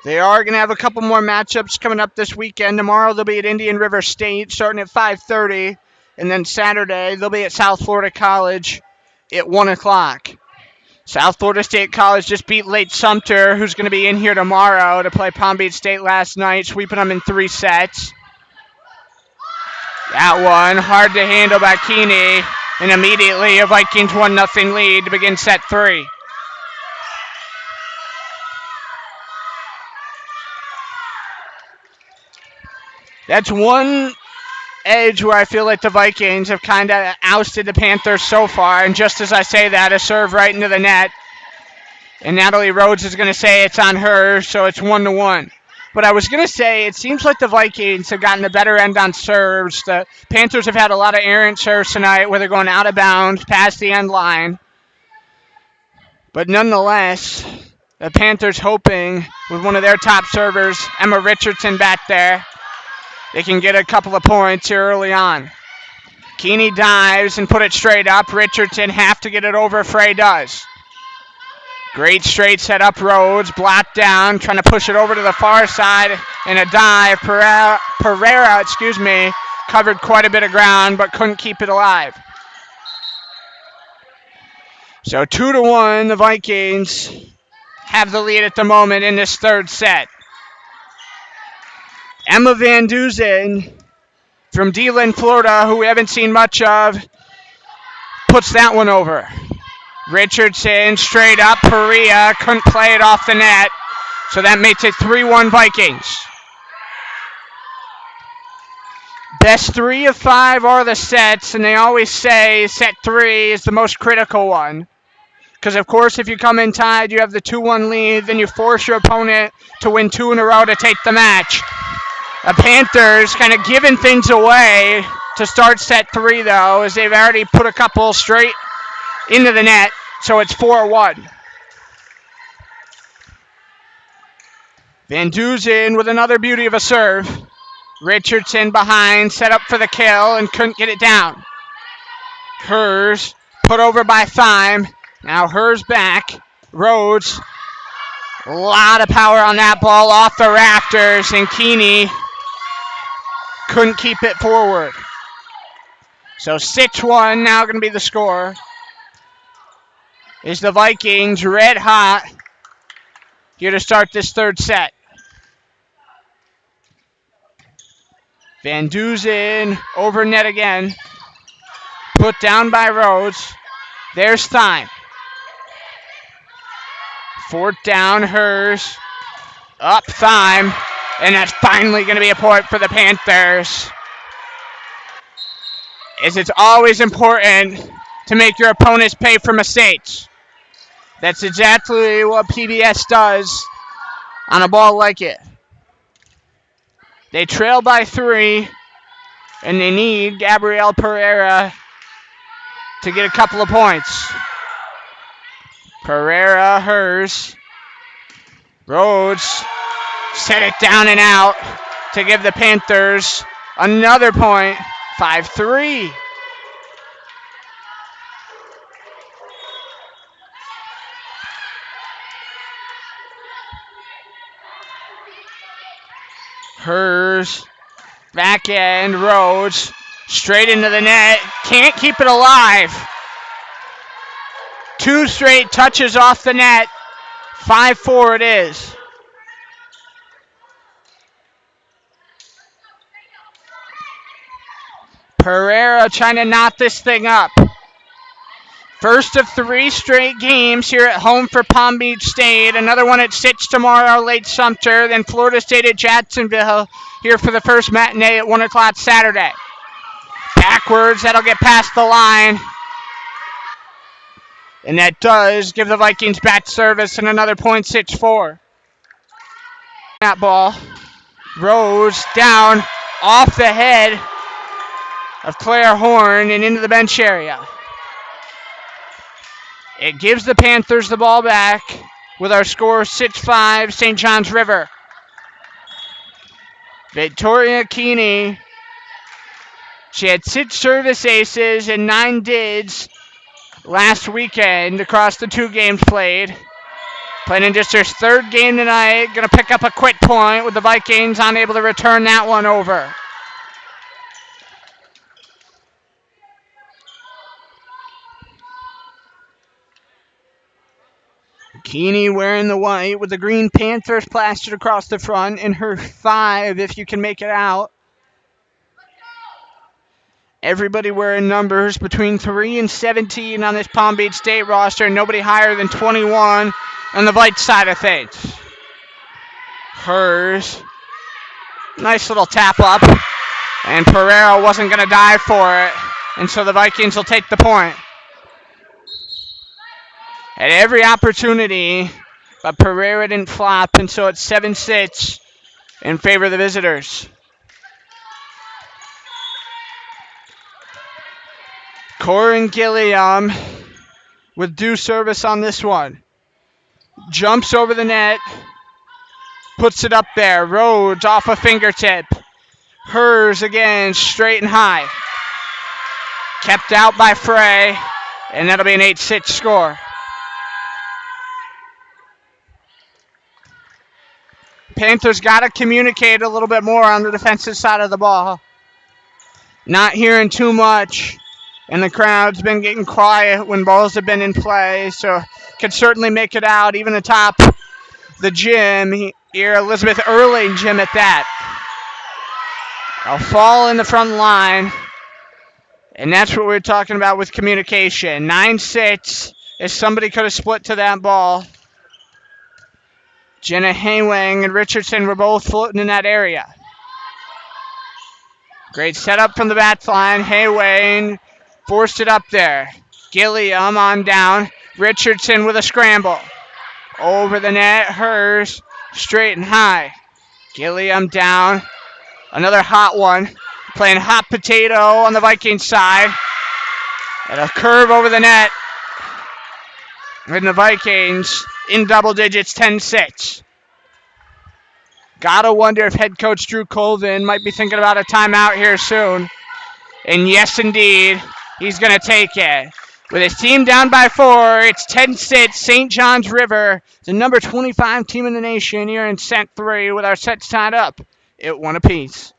They are going to have a couple more matchups coming up this weekend. Tomorrow they'll be at Indian River State starting at 5:30. And then Saturday they'll be at South Florida College at 1 o'clock. South Florida State College just beat Lake Sumter, who's going to be in here tomorrow to play Palm Beach State last night, sweeping them in 3 sets. That one hard to handle by Keeney. And immediately a Vikings 1-0 lead to begin set three. That's one edge where I feel like the Vikings have kind of ousted the Panthers so far. And just as I say that, a serve right into the net. And Natalie Rhodes is going to say it's on her, so it's 1-1. But I was going to say, it seems like the Vikings have gotten the better end on serves. The Panthers have had a lot of errant serves tonight where they're going out of bounds past the end line. But nonetheless, the Panthers hoping with one of their top servers, Emma Richardson, back there, they can get a couple of points here early on. Keeney dives and put it straight up. Richardson have to get it over. Frey does. Great straight set up. Rhodes blocked down, trying to push it over to the far side in a dive. Pereira, covered quite a bit of ground but couldn't keep it alive. So 2-1, the Vikings have the lead at the moment in this third set. Emma Van Duzen from D-Lyn, Florida, who we haven't seen much of, puts that one over. Richardson straight up. Perea couldn't play it off the net, so that makes it 3-1 Vikings. Best 3 of 5 are the sets, and they always say set 3 is the most critical one. Because, of course, if you come in tied, you have the 2-1 lead, then you force your opponent to win 2 in a row to take the match. The Panthers kind of giving things away to start set 3, though, as they've already put a couple straight into the net, so it's 4-1. Van Duzen with another beauty of a serve. Richardson behind, set up for the kill, and couldn't get it down. Hers put over by Thyme. Now Hers back. Rhodes. A lot of power on that ball off the rafters, and Keeney couldn't keep it forward. So 6-1 now going to be the score. Is the Vikings red hot here to start this third set. Van Duzen over net again. Put down by Rhodes. There's Thyme. Fourth down, Hers. Up Thyme. And that's finally going to be a point for the Panthers. As it's always important to make your opponents pay for mistakes. That's exactly what PBS does on a ball like it. They trail by 3, and they need Gabrielle Pereira to get a couple of points. Pereira, Hers. Rhodes set it down and out to give the Panthers another point. 5-3. Hers, back end, Rhodes, straight into the net. Can't keep it alive. 2 straight touches off the net. 5-4 it is. Pereira trying to knot this thing up. First of 3 straight games here at home for Palm Beach State. Another one at Sitch tomorrow, Lake Sumter. Then Florida State at Jacksonville here for the first matinee at 1 o'clock Saturday. Backwards, that'll get past the line. And that does give the Vikings back service and another point, 6-4. That ball. Rose down off the head of Claire Horn and into the bench area. It gives the Panthers the ball back with our score 6-5, St. John's River. Victoria Keeney. She had 6 service aces and 9 dids last weekend across the 2 games played. Playing in just her 3rd game tonight. Going to pick up a quick point with the Vikings unable to return that one over. Keeney wearing the white with the green Panthers plastered across the front and her 5 if you can make it out. Everybody wearing numbers between 3 and 17 on this Palm Beach State roster. Nobody higher than 21 on the Vite side of things. Hers. Nice little tap up. And Pereira wasn't going to dive for it. And so the Vikings will take the point. At every opportunity, but Pereira didn't flop, and so it's 7-6 in favor of the visitors. Corin Gilliam with due service on this one. Jumps over the net. Puts it up there. Rhodes off a fingertip. Hers again, straight and high. Kept out by Frey, and that'll be an 8-6 score. Panthers got to communicate a little bit more on the defensive side of the ball. Not hearing too much, and the crowd's been getting quiet when balls have been in play, so could certainly make it out, even atop the gym here, Elizabeth Erling gym at that. A fall in the front line, and that's what we're talking about with communication. 9-6, if somebody could have split to that ball. Jenna Haywang and Richardson were both floating in that area. Great setup from the bat line. Haywang forced it up there. Gilliam on down. Richardson with a scramble. Over the net. Hers straight and high. Gilliam down. Another hot one. Playing hot potato on the Vikings side. And a curve over the net. And the Vikings in double digits, 10-6. Gotta wonder if head coach Drew Colvin might be thinking about a timeout here soon. And yes, indeed, he's going to take it. With his team down by 4, it's 10-6, St. John's River, the number 25 team in the nation here in set 3 with our sets tied up at 1 apiece.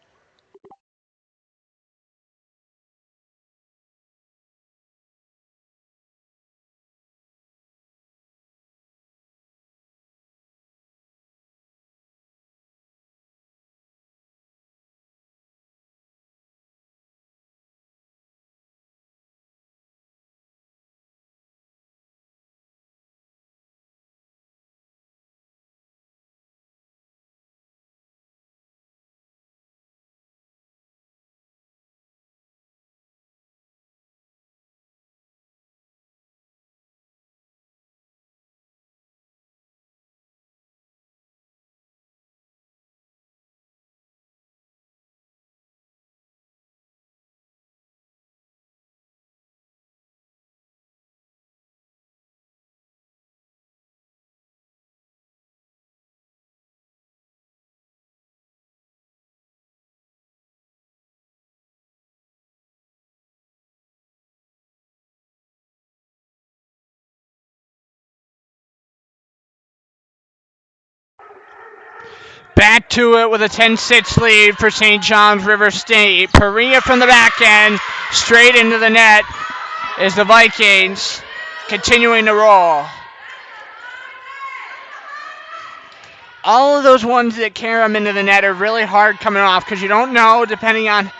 Back to it with a 10-6 lead for St. John's River State. Perea from the back end, straight into the net is the Vikings continuing to roll. All of those ones that carry them into the net are really hard coming off because you don't know, depending on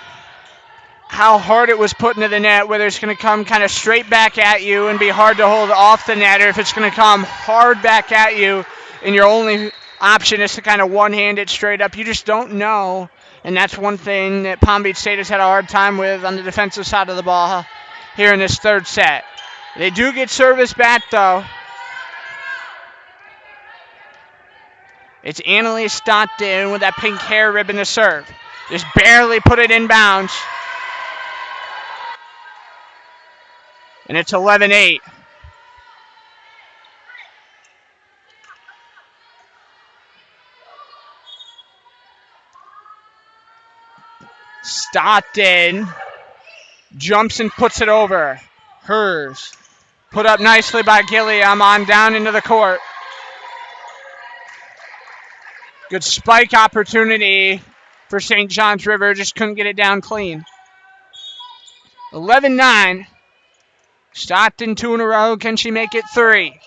how hard it was put into the net, whether it's going to come kind of straight back at you and be hard to hold off the net, or if it's going to come hard back at you and your only option is to kind of one-hand it straight up. You just don't know, and that's one thing that Palm Beach State has had a hard time with on the defensive side of the ball here in this third set. They do get service back, though. It's Annalise Stockton with that pink hair ribbon to serve. Just barely put it in bounds. And it's 11-8. Stockton jumps and puts it over. Hers. Put up nicely by Gilliam on down into the court. Good spike opportunity for St. John's River. Just couldn't get it down clean. 11-9. Stockton 2 in a row. Can she make it 3?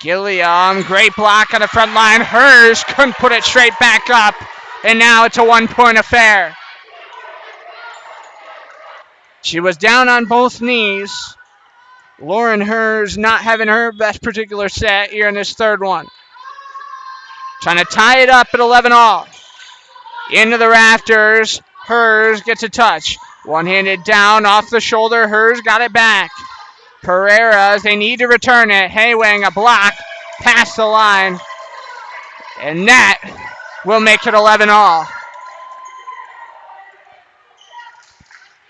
Gilliam, great block on the front line. Hers couldn't put it straight back up. And now it's a 1-point affair. She was down on both knees. Lauren Hers not having her best particular set here in this third one. Trying to tie it up at 11-all. Into the rafters. Hers gets a touch. One-handed down off the shoulder. Hers got it back. Pereira's, they need to return it. Haywang, a block past the line. And that will make it 11 all.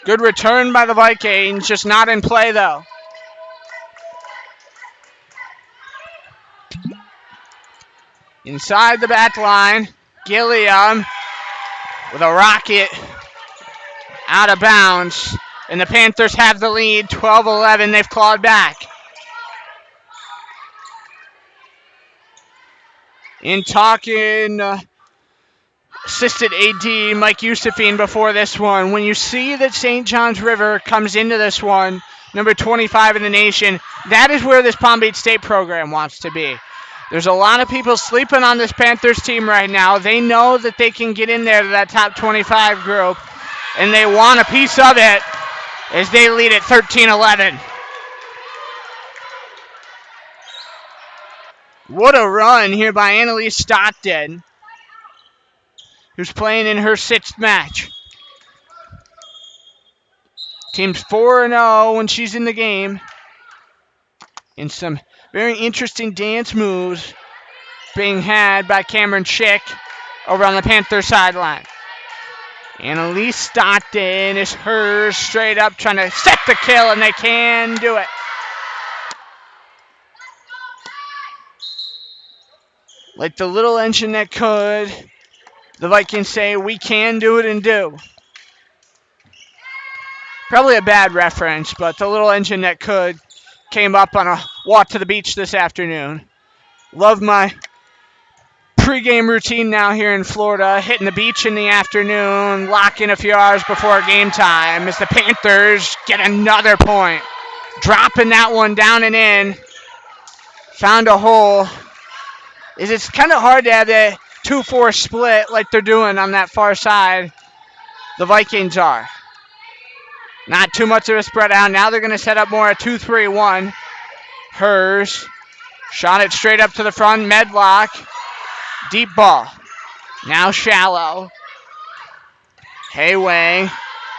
Good return by the Vikings, just not in play though. Inside the back line, Gilliam with a rocket out of bounds. And the Panthers have the lead, 12-11. They've clawed back. In talking assistant AD Mike Yusufine before this one, when you see that St. John's River comes into this one, number 25 in the nation, that is where this Palm Beach State program wants to be. There's a lot of people sleeping on this Panthers team right now. They know that they can get in there to that top 25 group, and they want a piece of it as they lead at 13-11. What a run here by Annalise Stockton, who's playing in her sixth match. Team's 4-0 when she's in the game. And some very interesting dance moves being had by Cameron Schick over on the Panther sideline. Annalise Stockton is hers straight up, trying to set the kill, and they can do it. Like the little engine that could, the Vikings say, we can do it and do. Probably a bad reference, but the little engine that could came up on a walk to the beach this afternoon. Love my pregame routine now here in Florida, hitting the beach in the afternoon, locking a few hours before game time as the Panthers get another point. Dropping that one down and in. Found a hole. It's kind of hard to have that 2-4 split like they're doing on that far side. The Vikings are. Not too much of a spread out. Now they're going to set up more a 2-3-1. Hers. Shot it straight up to the front. Medlock. Deep ball. Now shallow. Hayway.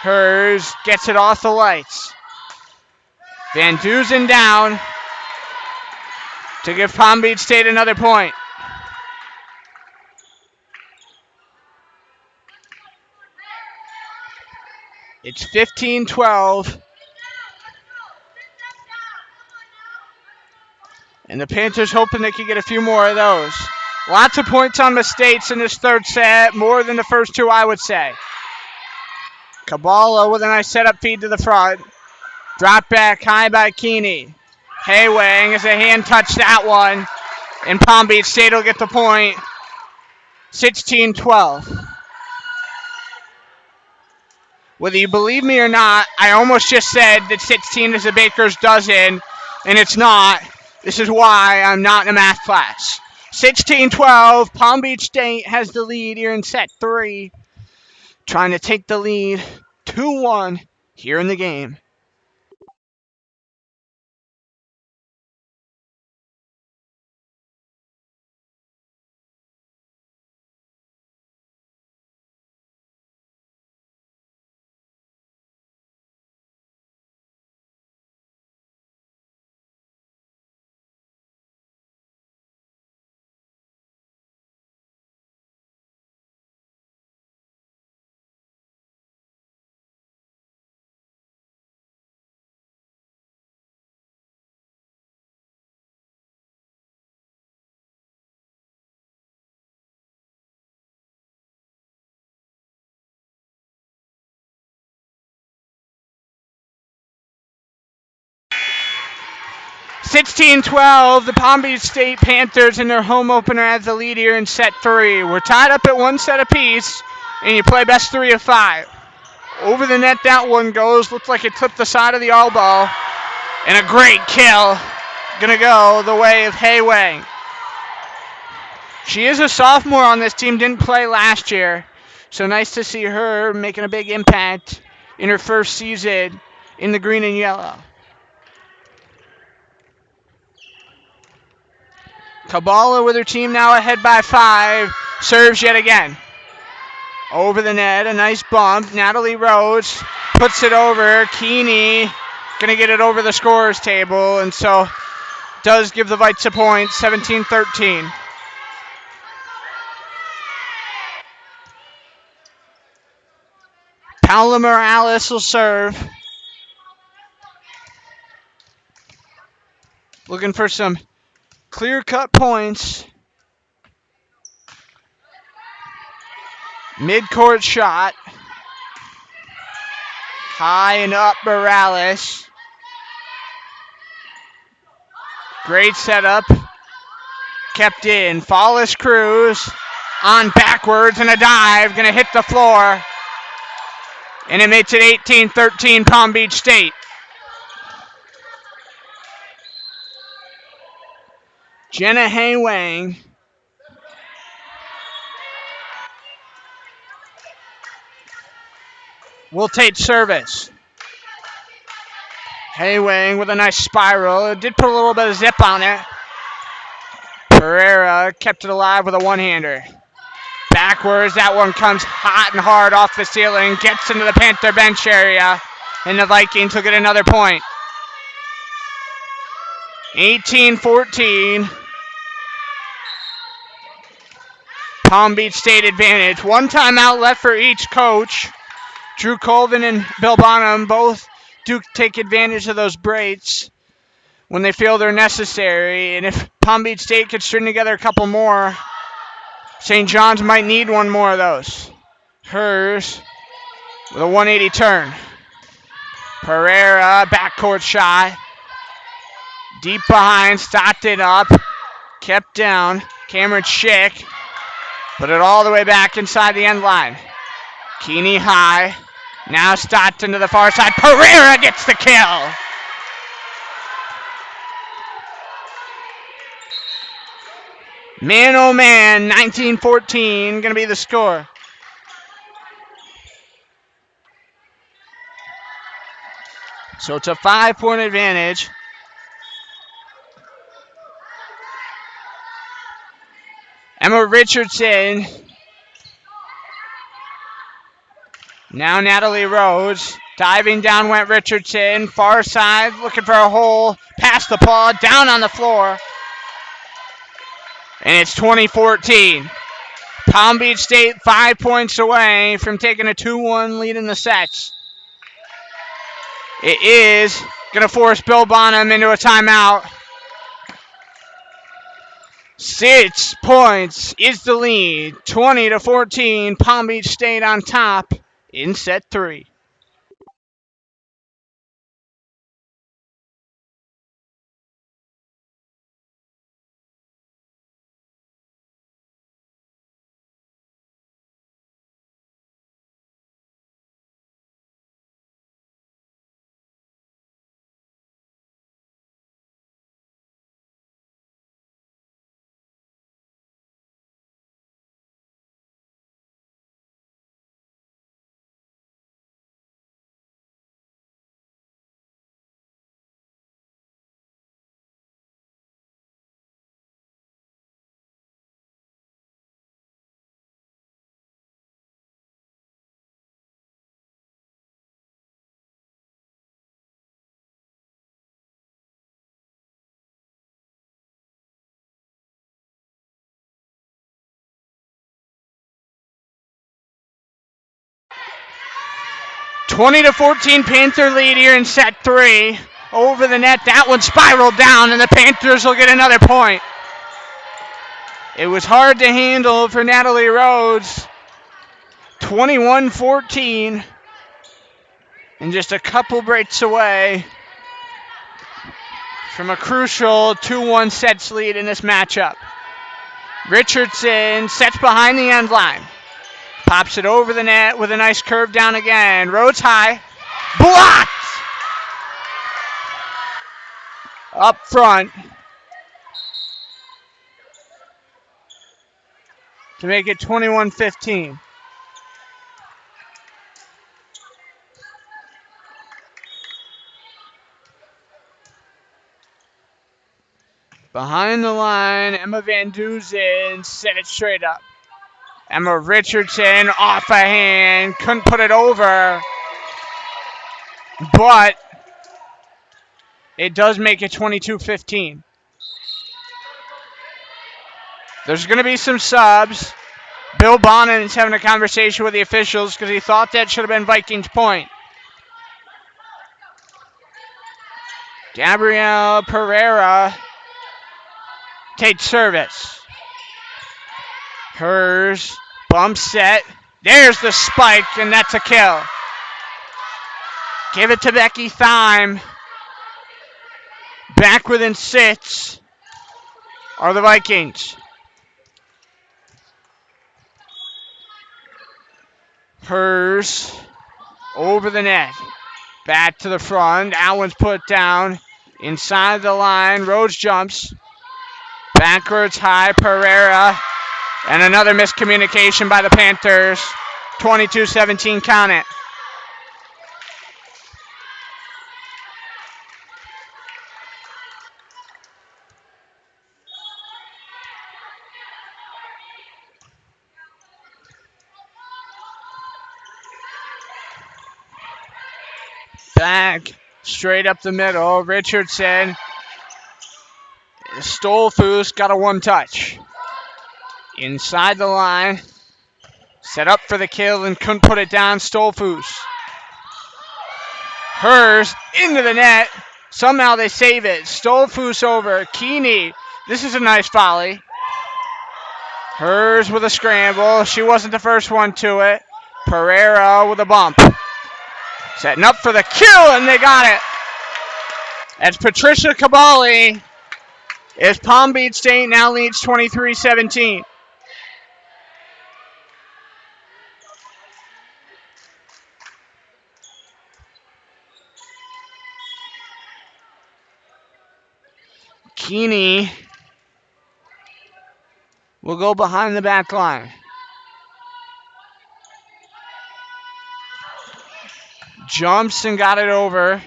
Hers. Gets it off the lights. Van Dusen down to give Palm Beach State another point. It's 15-12. And the Panthers hoping they can get a few more of those. Lots of points on mistakes in this third set, more than the first two, I would say. Kabala with a nice setup feed to the front. Drop back high by Keeney. Haywang as a hand touch that one. And Palm Beach State will get the point. 16-12. Whether you believe me or not, I almost just said that 16 is a baker's dozen, and it's not. This is why I'm not in a math class. 16-12, Palm Beach State has the lead here in set 3. Trying to take the lead 2-1 here in the game. (16-12), the Palm Beach State Panthers in their home opener have the lead here in set 3. We're tied up at 1 set apiece, and you play best 3 of 5. Over the net that one goes. Looks like it clipped the side of the elbow. And a great kill. Gonna go the way of Haywang. She is a sophomore on this team, didn't play last year. So nice to see her making a big impact in her first season in the green and yellow. Kabala with her team now ahead by 5. Serves yet again. Over the net, a nice bump. Natalie Rhodes puts it over. Keeney going to get it over the scorer's table, and so does give the Vites a point, 17-13. Paula Morales will serve. Looking for some clear-cut points. Mid-court shot. High and up Morales. Great setup. Kept in. Flawless Cruz. On backwards and a dive. Going to hit the floor. And it makes it 18-13 Palm Beach State. Jenna Haywang. Will take service. Haywang with a nice spiral. It did put a little bit of zip on it. Pereira kept it alive with a one-hander. Backwards, that one comes hot and hard off the ceiling. Gets into the Panther bench area. And the Vikings will get another point. 18-14. Palm Beach State advantage. One timeout left for each coach. Drew Colvin and Bill Bonham both do take advantage of those breaks when they feel they're necessary. And if Palm Beach State could string together a couple more, St. John's might need one more of those. Hers with a 180 turn. Pereira, backcourt shot. Deep behind, stopped it up. Kept down. Cameron Schick. Put it all the way back inside the end line. Keeney high. Now Stockton to the far side. Pereira gets the kill. Man, oh man, 19-14 going to be the score. So it's a 5-point advantage. Emma Richardson. Now Natalie Rhodes. Diving down went Richardson. Far side, looking for a hole. Past the ball, down on the floor. And it's 20-14. Palm Beach State 5 points away from taking a 2-1 lead in the sets. It is going to force Bill Bonham into a timeout. 6 points is the lead. 20-14. Palm Beach State on top in set 3. (20-14) Panther lead here in set 3. Over the net, that one spiraled down, and the Panthers will get another point. It was hard to handle for Natalie Rhodes. 21-14. And just a couple breaks away from a crucial 2-1 sets lead in this matchup. Richardson sets behind the end line. Pops it over the net with a nice curve down again. Rhodes high. Blocked! Up front. To make it 21-15. Behind the line, Emma Van Duzen set it straight up. Emma Richardson off a hand, couldn't put it over, but it does make it 22-15. There's going to be some subs. Bill Bonin is having a conversation with the officials because he thought that should have been Vikings point. Gabrielle Pereira takes service. Hers, bump set. There's the spike, and that's a kill. Give it to Becky Thyme. Back within 6 are the Vikings. Hers over the net. Back to the front. Allen's put down. Inside the line. Rhodes jumps. Backwards high. Pereira. And another miscommunication by the Panthers. 22-17 count it. Back. Straight up the middle. Richardson. Stolfus got a one touch. Inside the line. Set up for the kill and couldn't put it down. Stolfus. Hers into the net. Somehow they save it. Stolfus over. Keeney. This is a nice volley. Hers with a scramble. She wasn't the first one to it. Pereira with a bump. Setting up for the kill, and they got it. That's Patricia Cabali. As Palm Beach State now leads 23-17. Keeney will go behind the back line. Jumps and got it over.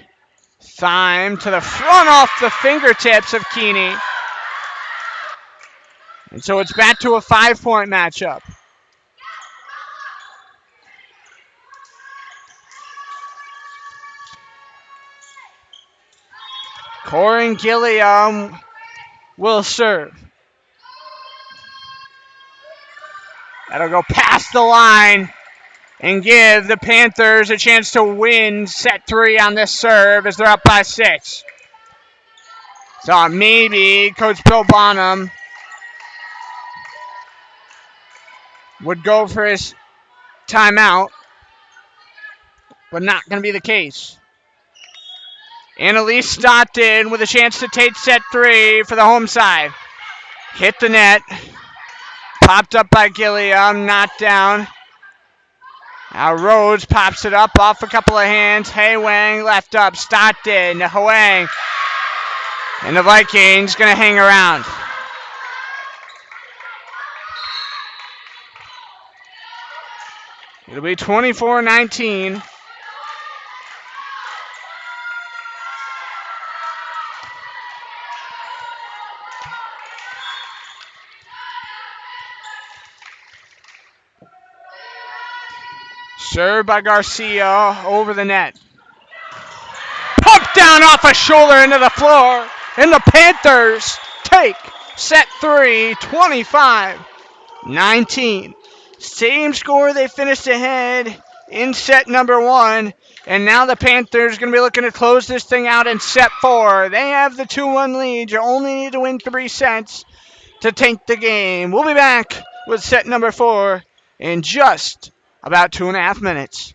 Thyme to the front off the fingertips of Keeney. And so it's back to a 5-point matchup. Corin Gilliam will serve. That'll go past the line and give the Panthers a chance to win set 3 on this serve as they're up by 6. So maybe Coach Bill Bonham would go for his timeout, but not going to be the case. Annalise Stockton with a chance to take set 3 for the home side. Hit the net. Popped up by Gilliam, knocked down. Now Rhodes pops it up off a couple of hands. Haywang left up. Stockton to Hwang. And the Vikings going to hang around. It'll be 24-19. Served by Garcia over the net. Pumped down off a shoulder into the floor. And the Panthers take set 3, 25-19. Same score they finished ahead in set number 1. And now the Panthers going to be looking to close this thing out in set 4. They have the 2-1 lead. You only need to win 3 sets to take the game. We'll be back with set number 4 in just about 2.5 minutes.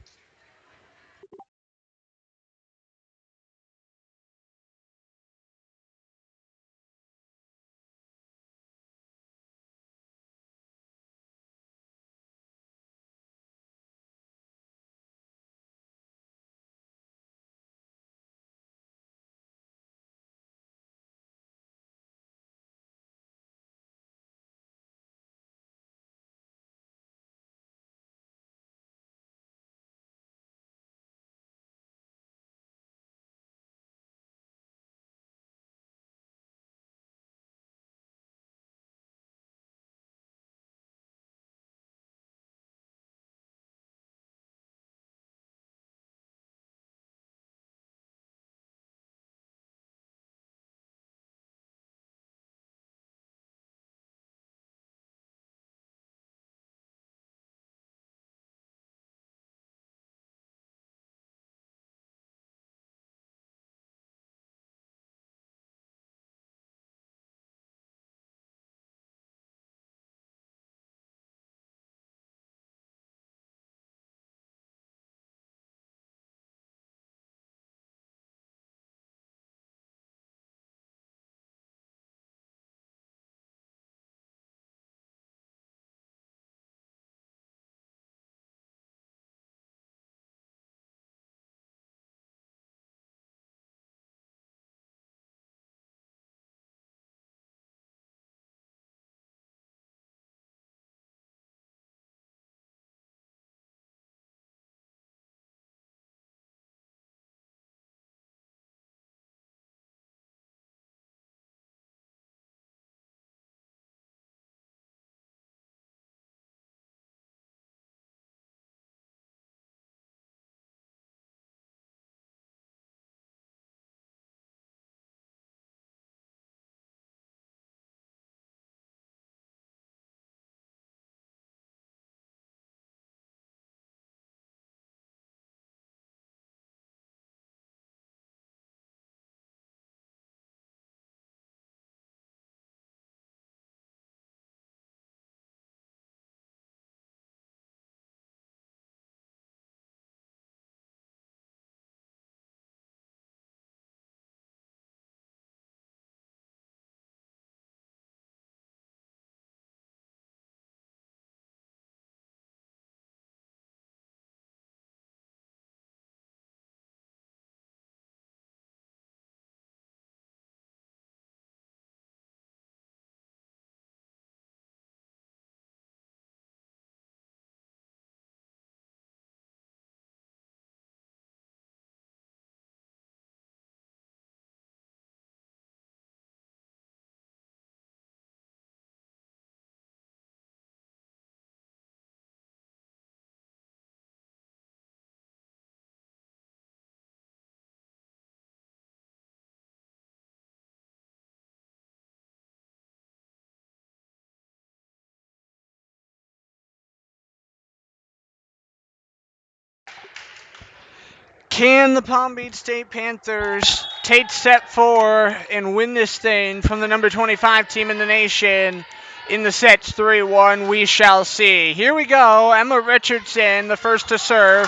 Can the Palm Beach State Panthers take set 4 and win this thing from the number 25 team in the nation in the sets 3-1? We shall see. Here we go. Emma Richardson, the first to serve,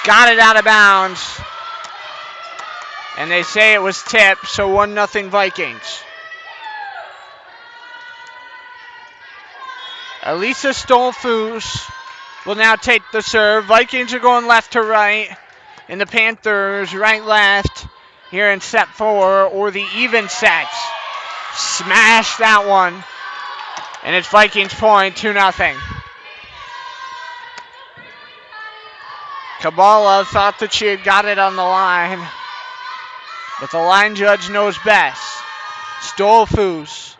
got it out of bounds. And they say it was tipped, so 1-0 Vikings. Elisa Stolfus will now take the serve. Vikings are going left to right, and the Panthers right-left here in set 4, or the even sets. Smash that one, and it's Vikings point, 2-0. Kabbalah thought that she had got it on the line, but the line judge knows best. Stolfus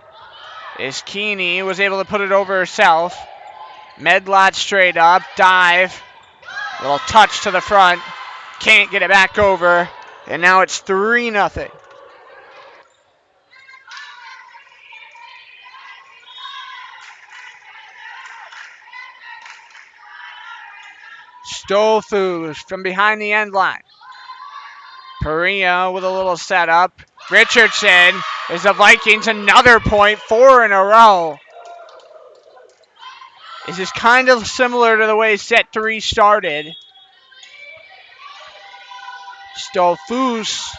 is Keeney, was able to put it over herself. Medlot straight up, dive, little touch to the front, can't get it back over, and now it's 3-0. Stolfus from behind the end line. Perea with a little setup. Richardson is the Vikings another point, 4 in a row. This is kind of similar to the way set 3 started. Stolfus.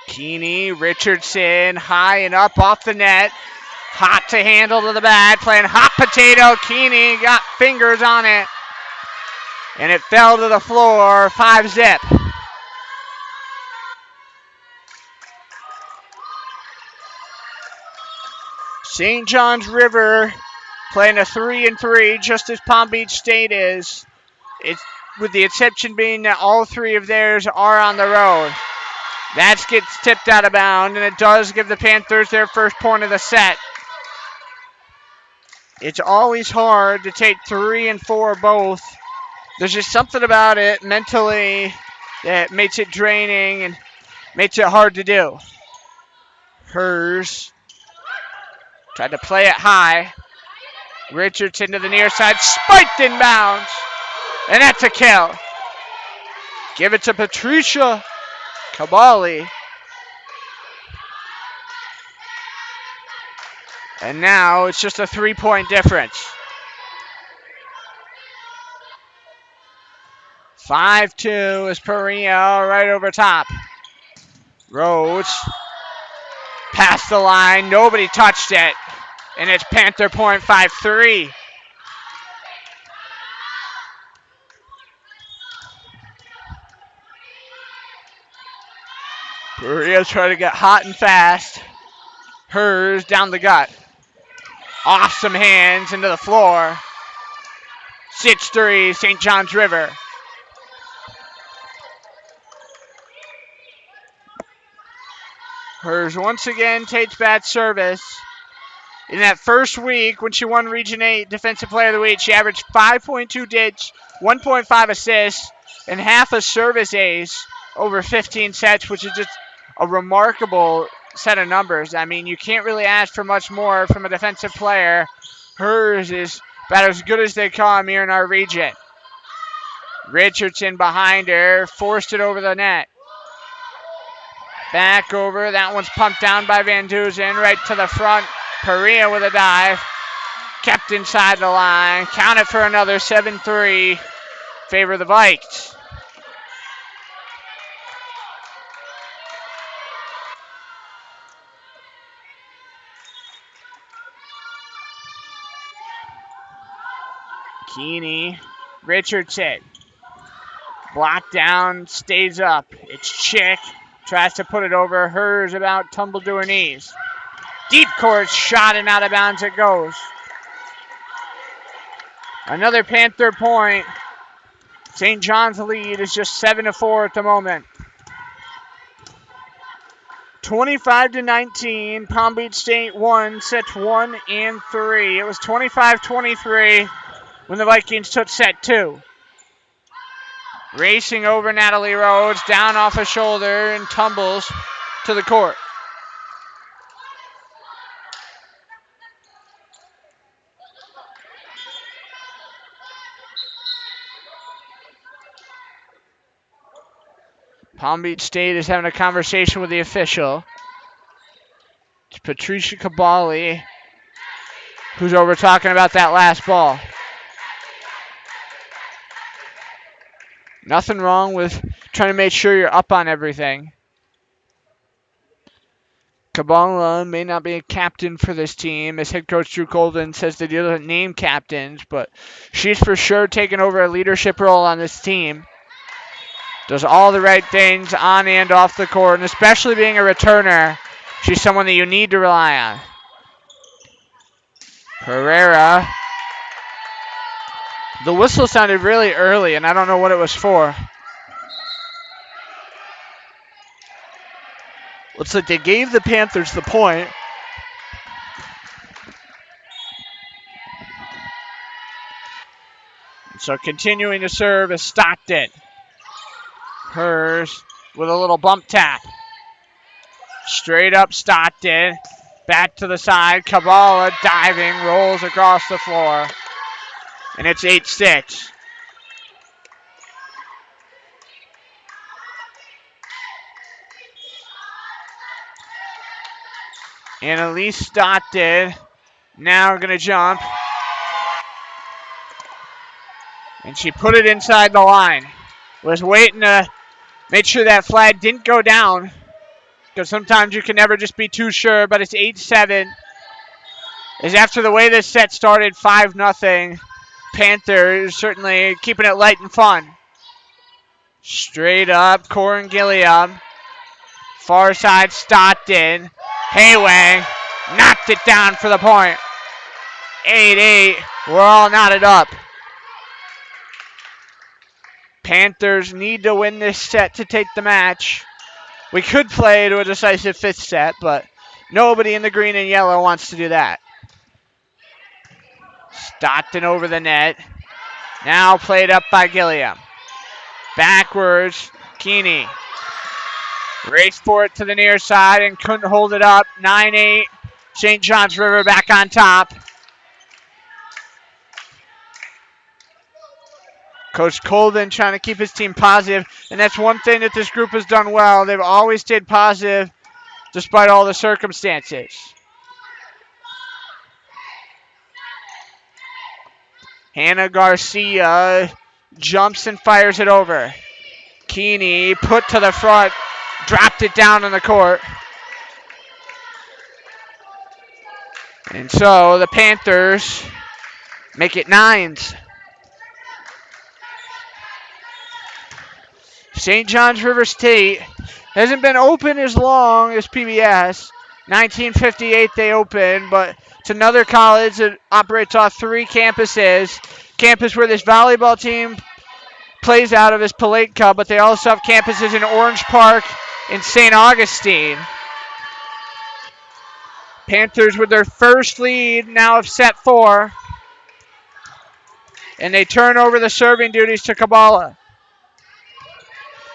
Keeney, Richardson, high and up off the net. Hot to handle to the bag, playing hot potato. Keeney got fingers on it, and it fell to the floor, 5-zip. St. John's River playing a 3-3, just as Palm Beach State is. It's with the exception being that all 3 of theirs are on the road. That gets tipped out of bounds, and it does give the Panthers their first point of the set. It's always hard to take 3 and 4 both. There's just something about it mentally that makes it draining and makes it hard to do. Hers tried to play it high. Richardson to the near side, spiked in bounds, and that's a kill. Give it to Patricia Kabali. And now it's just a 3-point difference. 5-2 is Perea right over top. Rhodes past the line. Nobody touched it. And it's Panther point, 5-3. Perea's trying to get hot and fast. Hers down the gut. Off some hands into the floor. 6-3, St. John's River. Hers once again takes bad service. In that first week, when she won Region 8 Defensive Player of the Week, she averaged 5.2 digs, 1.5 assists, and half a service ace over 15 sets, which is just a remarkable set of numbers. I mean, you can't really ask for much more from a defensive player. Hers is about as good as they come here in our region. Richardson behind her, forced it over the net. Back over, that one's pumped down by Van Duzen, right to the front. Perea with a dive, kept inside the line, counted for another 7-3, favor the Vikes. Keeney, Richardson, blocked down, stays up. It's Chick, tries to put it over. Hers about tumbled to her knees. Deep court shot and out of bounds it goes. Another Panther point. St. John's lead is just 7-4 at the moment. 25-19. Palm Beach State won sets 1 and 3. It was 25-23 when the Vikings took set 2. Racing over Natalie Rhodes, down off a shoulder and tumbles to the court. Palm Beach State is having a conversation with the official. It's Patricia Cabali who's over talking about that last ball. Nothing wrong with trying to make sure you're up on everything. Kabbalah may not be a captain for this team, as head coach Drew Golden says that he doesn't name captains, but she's for sure taking over a leadership role on this team. Does all the right things on and off the court, and especially being a returner, she's someone that you need to rely on. Herrera. The whistle sounded really early, and I don't know what it was for. Looks like they gave the Panthers the point. So continuing to serve is Stockton. Hers with a little bump tap. Straight up Stockton. Back to the side. Kabbalah diving, rolls across the floor. And it's 8-6. Annalise Stockton now going to jump. And she put it inside the line. Was waiting to make sure that flag didn't go down, because sometimes you can never just be too sure, but it's 8-7. As after the way this set started, 5-0. Panthers certainly keeping it light and fun. Straight up, Corin Gilliam. Far side, Stockton. Haywang knocked it down for the point. 8-8. We're all knotted up. Panthers need to win this set to take the match. We could play to a decisive fifth set, but nobody in the green and yellow wants to do that. Stockton over the net. Now played up by Gilliam. Backwards, Keeney. Raced for it to the near side and couldn't hold it up. 9-8. St. John's River back on top. Coach Colvin trying to keep his team positive, and that's one thing that this group has done well. They've always stayed positive despite all the circumstances. Hannah Garcia jumps and fires it over. Keeney put to the front, dropped it down on the court. And so the Panthers make it 9s. St. John's River State hasn't been open as long as PBS. 1958 they opened, but it's another college that operates off 3 campuses. Campus where this volleyball team plays out of is Palatka, but they also have campuses in Orange Park and St. Augustine. Panthers with their first lead now have set 4. And they turn over the serving duties to Kabbalah.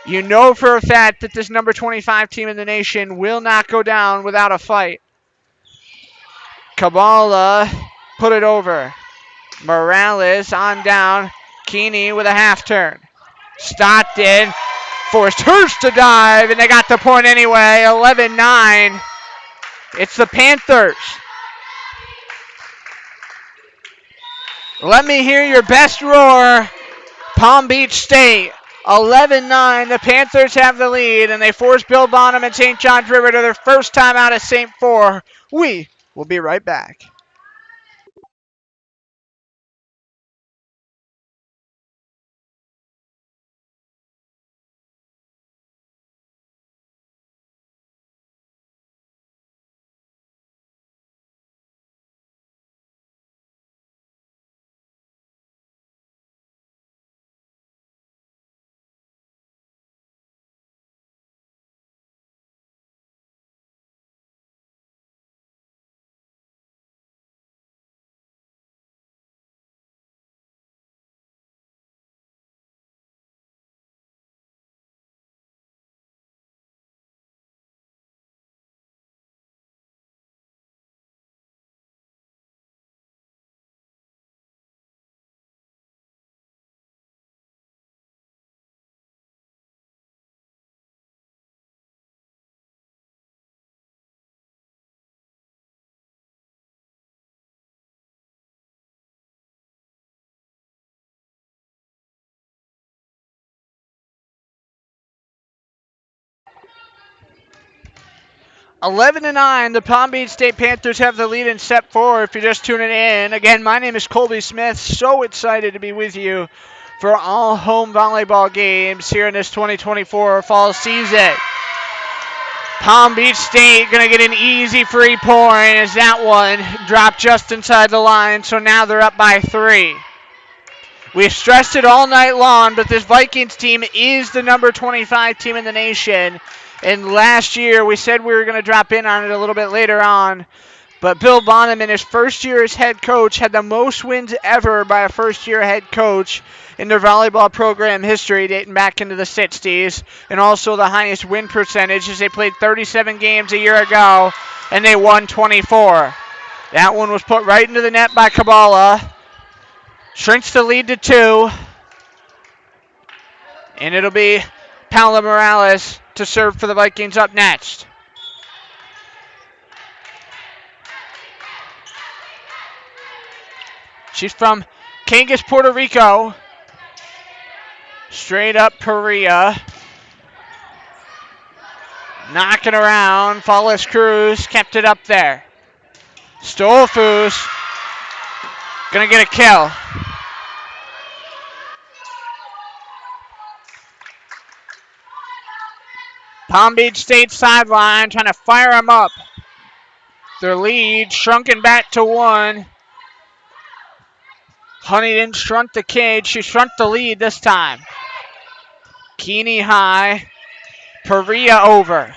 You know for a fact that this number 25 team in the nation will not go down without a fight. Kabbalah put it over. Morales on down. Keeney with a half turn. Stockton forced hers to dive, and they got the point anyway. 11-9. It's the Panthers. Let me hear your best roar. Palm Beach State. 11-9. The Panthers have the lead, and they force Bill Bonham and St. John's River to their first time out of St. 4. We will be right back. 11-9, the Palm Beach State Panthers have the lead in set 4 if you're just tuning in. Again, my name is Colby Smith. So excited to be with you for all home volleyball games here in this 2024 fall season. Palm Beach State going to get an easy free point as that one dropped just inside the line, so now they're up by 3. We've stressed it all night long, but this Vikings team is the number 25 team in the nation. And last year, we said we were going to drop in on it a little bit later on. But Bill Bonham, in his first year as head coach, had the most wins ever by a first-year head coach in their volleyball program history, dating back into the 60s. And also the highest win percentage, as they played 37 games a year ago, and they won 24. That one was put right into the net by Kabbalah. Shrinks the lead to 2. And it'll be Paola Morales to serve for the Vikings up next. She's from Kangas, Puerto Rico. Straight up Perea. Knocking around. Fallis Cruz kept it up there. Stolfus gonna get a kill. Palm Beach State sideline trying to fire them up. Their lead shrunken back to 1. Honey didn't shrunk the cage. She shrunk the lead this time. Keeney high. Perea over.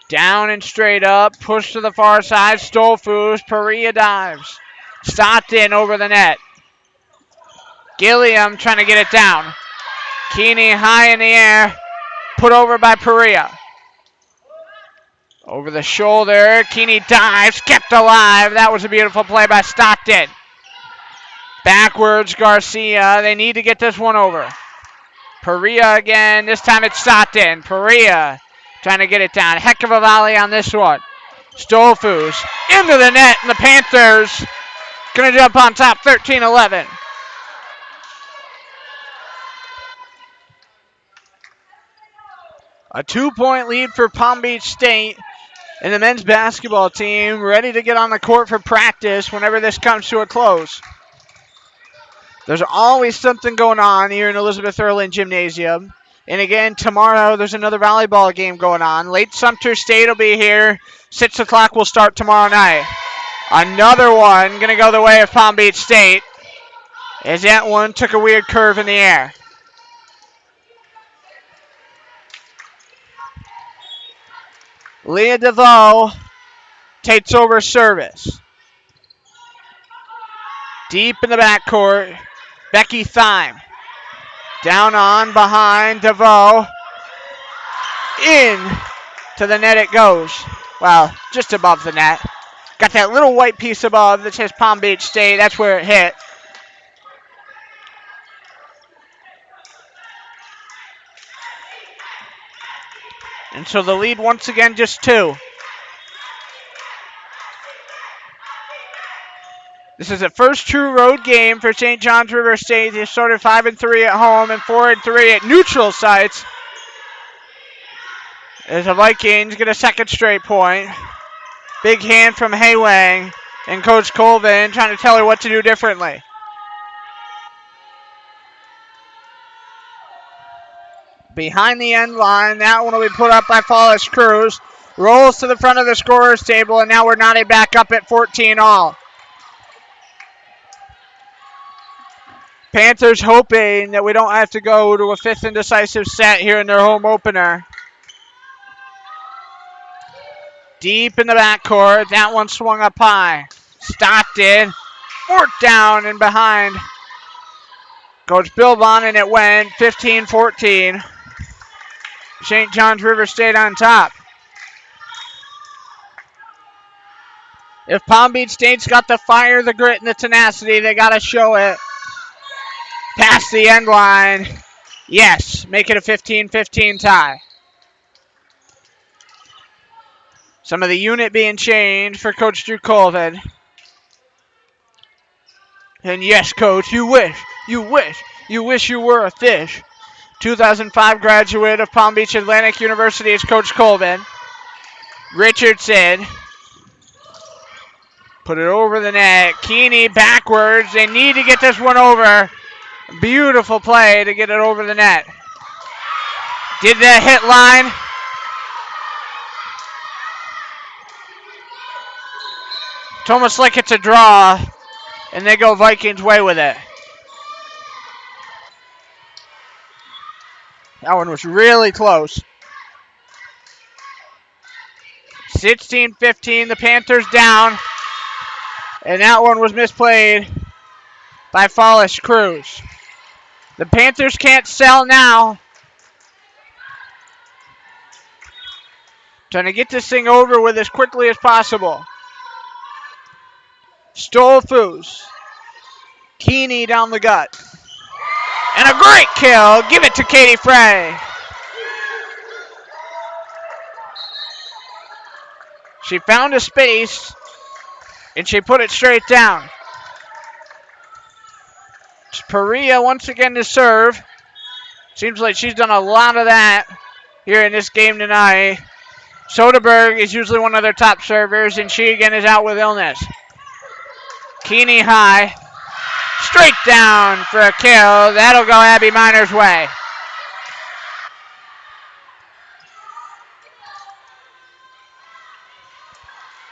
Down and straight up. Push to the far side. Stolfus. Perea dives. Stockton over the net. Gilliam trying to get it down. Keeney high in the air. Put over by Perea. Over the shoulder. Keeney dives. Kept alive. That was a beautiful play by Stockton. Backwards Garcia. They need to get this one over. Perea again. This time it's Stockton. Perea trying to get it down. Heck of a volley on this one. Stolfus into the net, and the Panthers going to jump on top 13-11. A 2-point lead for Palm Beach State, and the men's basketball team ready to get on the court for practice whenever this comes to a close. There's always something going on here in Elizabeth Erlin Gymnasium. And again, tomorrow there's another volleyball game going on. Lake Sumter State will be here. 6 o'clock will start tomorrow night. Another one going to go the way of Palm Beach State, as that one took a weird curve in the air. Leah DeVoe takes over service. Deep in the backcourt, Becky Thyme. Down on, behind, DeVoe. In to the net it goes. Well, just above the net. Got that little white piece above that says Palm Beach State. That's where it hit. And so the lead once again just 2. This is the first true road game for St. John's River State. They started 5-3 at home and 4-3 at neutral sites. As the Vikings get a second straight point. Big hand from Haywang and Coach Colvin trying to tell her what to do differently. Behind the end line, that one will be put up by Fallis Cruz. Rolls to the front of the scorer's table, and now we're knotted back up at 14 all. Panthers hoping that we don't have to go to a 5th and decisive set here in their home opener. Deep in the backcourt, that one swung up high. Stockton, worked down and behind. Coach Bill Bond, and it went 15-14. St. John's River State on top. If Palm Beach State's got the fire, the grit, and the tenacity, they got to show it. Past the end line. Yes, make it a 15-15 tie. Some of the unit being changed for Coach Drew Colvin. And yes, Coach, you wish you were a fish. 2005 graduate of Palm Beach Atlantic University is Coach Colvin. Richardson. Put it over the net. Keeney backwards. They need to get this one over. Beautiful play to get it over the net. Did the hit line. It's almost like it's a draw, and they go Vikings way with it. That one was really close. 16-15, the Panthers down. And that one was misplayed by Follis Cruz. The Panthers can't sell now. Trying to get this thing over with as quickly as possible. Stolfus. Keeney down the gut. And a great kill. Give it to Katie Frey. She found a space, and she put it straight down. It's Perea once again to serve. Seems like she's done a lot of that here in this game tonight. Soderberg is usually one of their top servers, and she again is out with illness. Keeney high. Straight down for a kill. That'll go Abby Miner's way.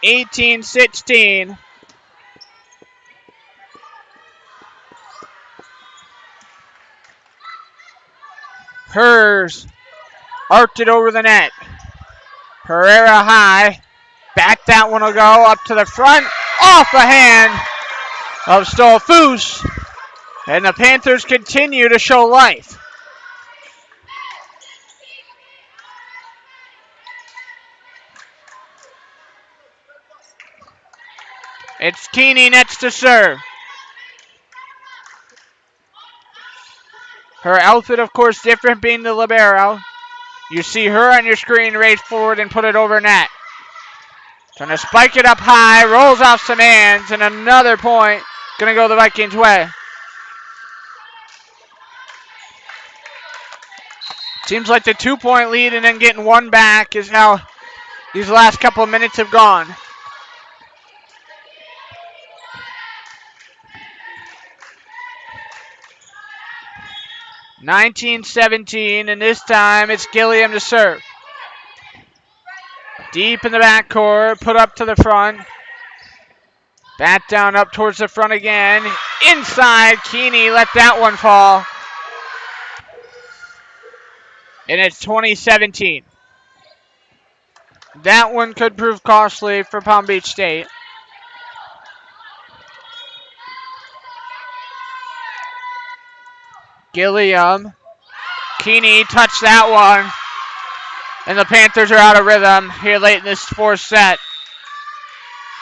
(18-16). Hers arced it over the net. Herrera high. Back that one will go up to the front. Off the hand of Stolfus. And the Panthers continue to show life. It's Keeney next to serve. Her outfit, of course, different being the libero. You see her on your screen race forward and put it over net. Trying to spike it up high, rolls off some hands, and another point going to go the Vikings' way. Seems like the 2-point lead and then getting one back is how these last couple of minutes have gone. (19-17), and this time it's Gilliam to serve. Deep in the backcourt, put up to the front. Bat down up towards the front again. Inside, Keeney let that one fall. And it's 20-17. That one could prove costly for Palm Beach State. Gilliam. Keeney touched that one. And the Panthers are out of rhythm here late in this fourth set.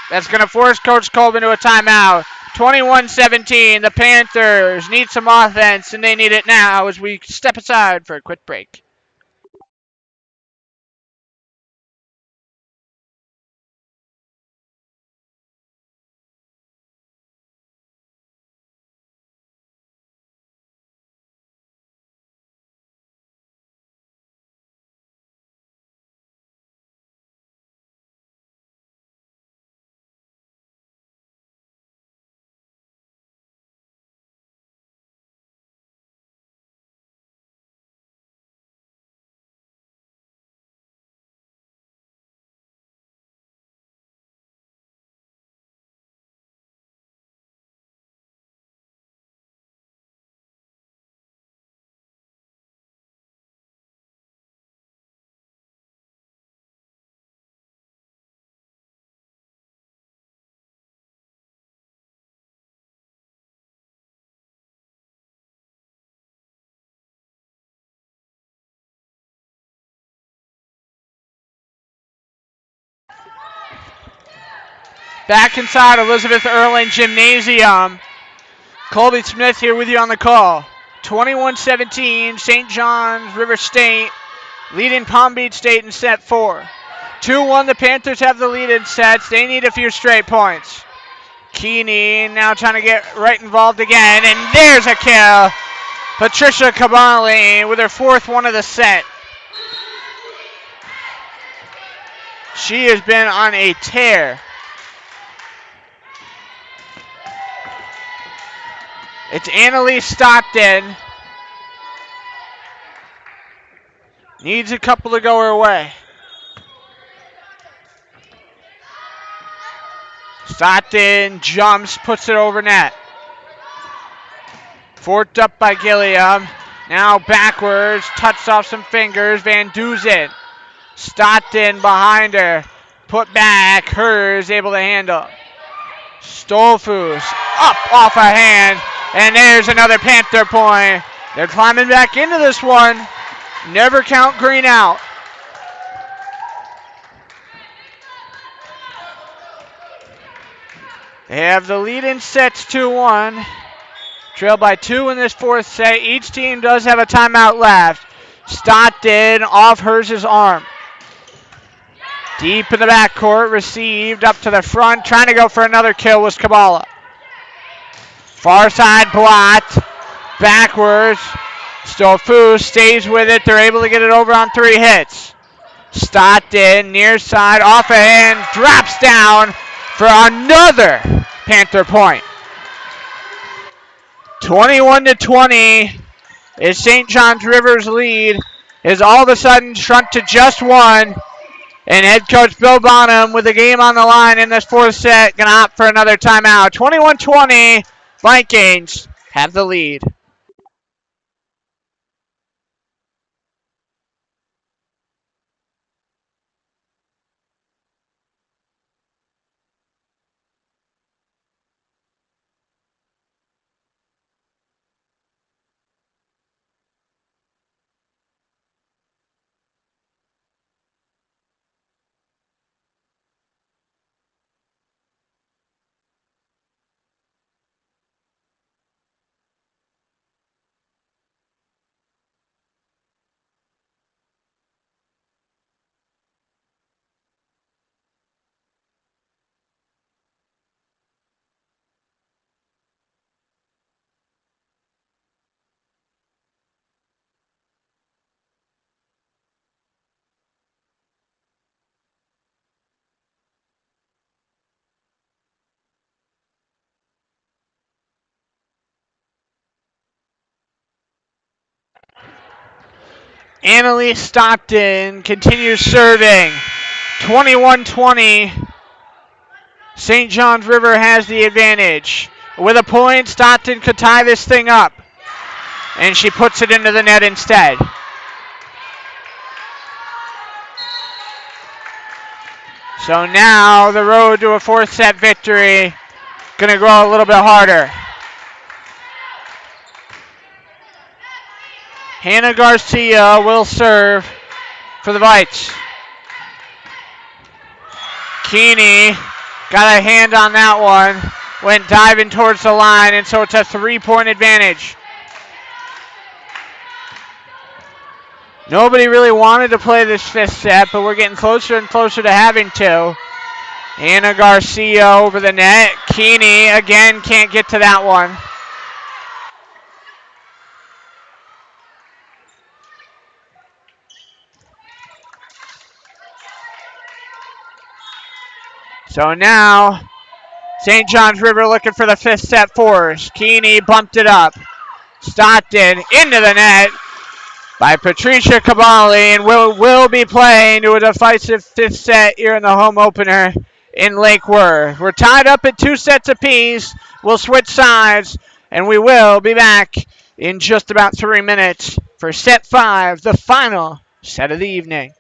That's going to force Coach Colvin to a timeout. 21-17. The Panthers need some offense, and they need it now as we step aside for a quick break. Back inside Elizabeth Erling Gymnasium. Colby Smith here with you on the call. 21-17, St. John's River State leading Palm Beach State in set 4. 2-1, the Panthers have the lead in sets. They need a few straight points. Keeney now trying to get right involved again, and there's a kill. Patricia Cabali with her 4th one of the set. She has been on a tear. It's Annalise Stockton. Needs a couple to go her way. Stockton jumps, puts it over net. Forked up by Gilliam. Now backwards, touched off some fingers. Van Duzen. Stockton behind her. Put back. Hers able to handle. Stolfus up off a hand. And there's another Panther point. They're climbing back into this one. Never count green out. They have the lead in sets 2-1. Trail by 2 in this fourth set. Each team does have a timeout left. Stockton off Hers' arm. Deep in the backcourt, received up to the front. Trying to go for another kill was Kabbalah. Far side blocked. Backwards. Stolfus stays with it. They're able to get it over on 3 hits. Stockton, near side, off a hand, drops down for another Panther point. 21-20 is St. John's River's lead is all of a sudden shrunk to just 1. And head coach Bill Bonham, with the game on the line in this fourth set, going to opt for another timeout. 21-20, Vikings have the lead. Annalise Stockton continues serving. 21-20. St. John's River has the advantage. With a point, Stockton could tie this thing up. And she puts it into the net instead. So now the road to a fourth set victory going to grow a little bit harder. Hannah Garcia will serve for the Vikes. Keeney got a hand on that one. Went diving towards the line, and so it's a 3-point advantage. Nobody really wanted to play this fifth set, but we're getting closer and closer to having to. Hannah Garcia over the net. Keeney again can't get to that one. So now St. John's River looking for the fifth set fours. Keeney bumped it up. Stockton into the net by Patricia Cabali, and will be playing to a decisive fifth set here in the home opener in Lake Worth. We're tied up at 2 sets apiece. We'll switch sides, and we will be back in just about 3 minutes for set 5, the final set of the evening.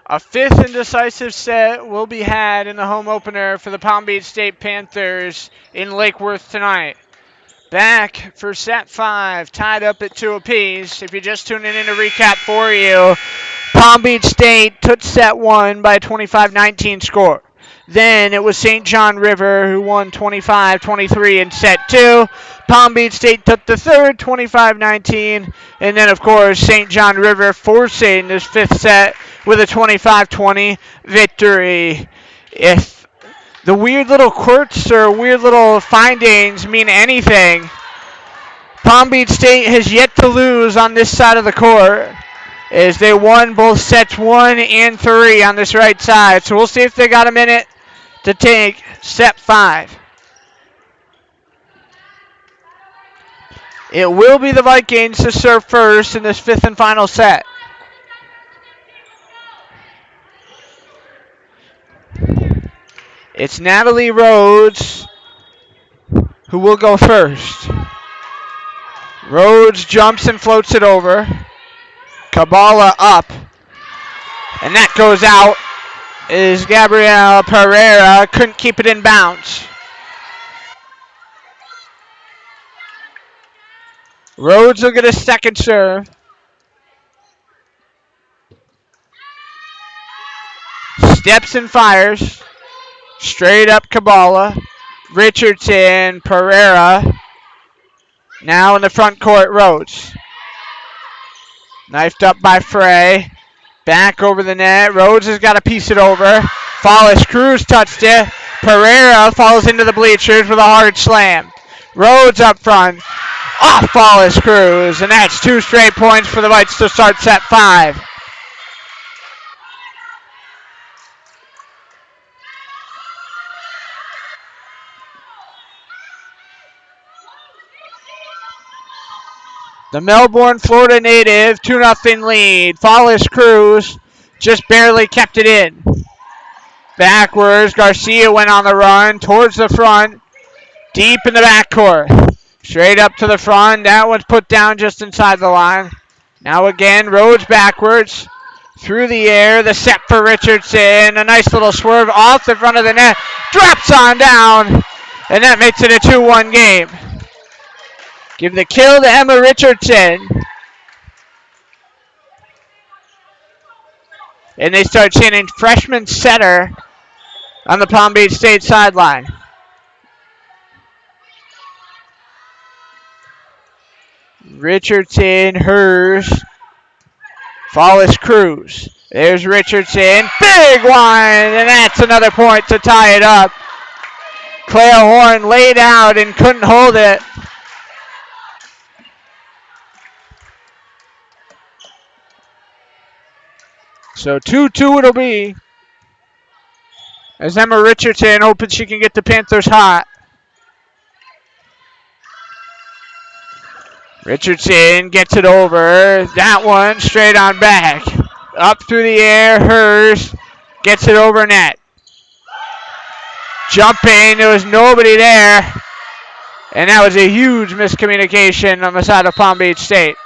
A fifth and decisive set will be had in the home opener for the Palm Beach State Panthers in Lake Worth tonight. Back for set 5, tied up at 2 apiece. If you're just tuning in to recap for you, Palm Beach State took set 1 by a 25-19 score. Then it was St. John River who won 25-23 in set 2. Palm Beach State took the third, 25-19. And then, of course, St. John River forcing this fifth set with a 25-20 victory. If the weird little quirks or weird little findings mean anything, Palm Beach State has yet to lose on this side of the court, as they won both sets 1 and 3 on this right side. So we'll see if they got a minute to take set 5. It will be the Vikings to serve first in this fifth and final set. It's Natalie Rhodes who will go first. Rhodes jumps and floats it over. Kabbalah up. And that goes out as Gabrielle Pereira couldn't keep it in bounds. Rhodes will get a second serve. Steps and fires. Straight up Kabbalah. Richardson, Pereira. Now in the front court, Rhodes. Knifed up by Frey. Back over the net. Rhodes has got to piece it over. Follis Cruz touched it. Pereira falls into the bleachers with a hard slam. Rhodes up front. Off Follis Cruz. And that's 2 straight points for the Vikes to start set 5. The Melbourne, Florida native, 2-0 lead. Follis Cruz just barely kept it in. Backwards, Garcia went on the run towards the front, deep in the backcourt. Straight up to the front. That one's put down just inside the line. Now again, Rhodes backwards. Through the air, the set for Richardson. A nice little swerve off the front of the net. Drops on down, and that makes it a 2-1 game. Give the kill to Emma Richardson. And they start chanting freshman setter on the Palm Beach State sideline. Richardson, hers. Follis Cruz. There's Richardson. Big one! And that's another point to tie it up. Claire Horn laid out and couldn't hold it. So 2-2 it'll be, as Emma Richardson hoping she can get the Panthers hot. Richardson gets it over. That one straight on back. Up through the air, hers. Gets it over net. Jumping, there was nobody there. And that was a huge miscommunication on the side of Palm Beach State.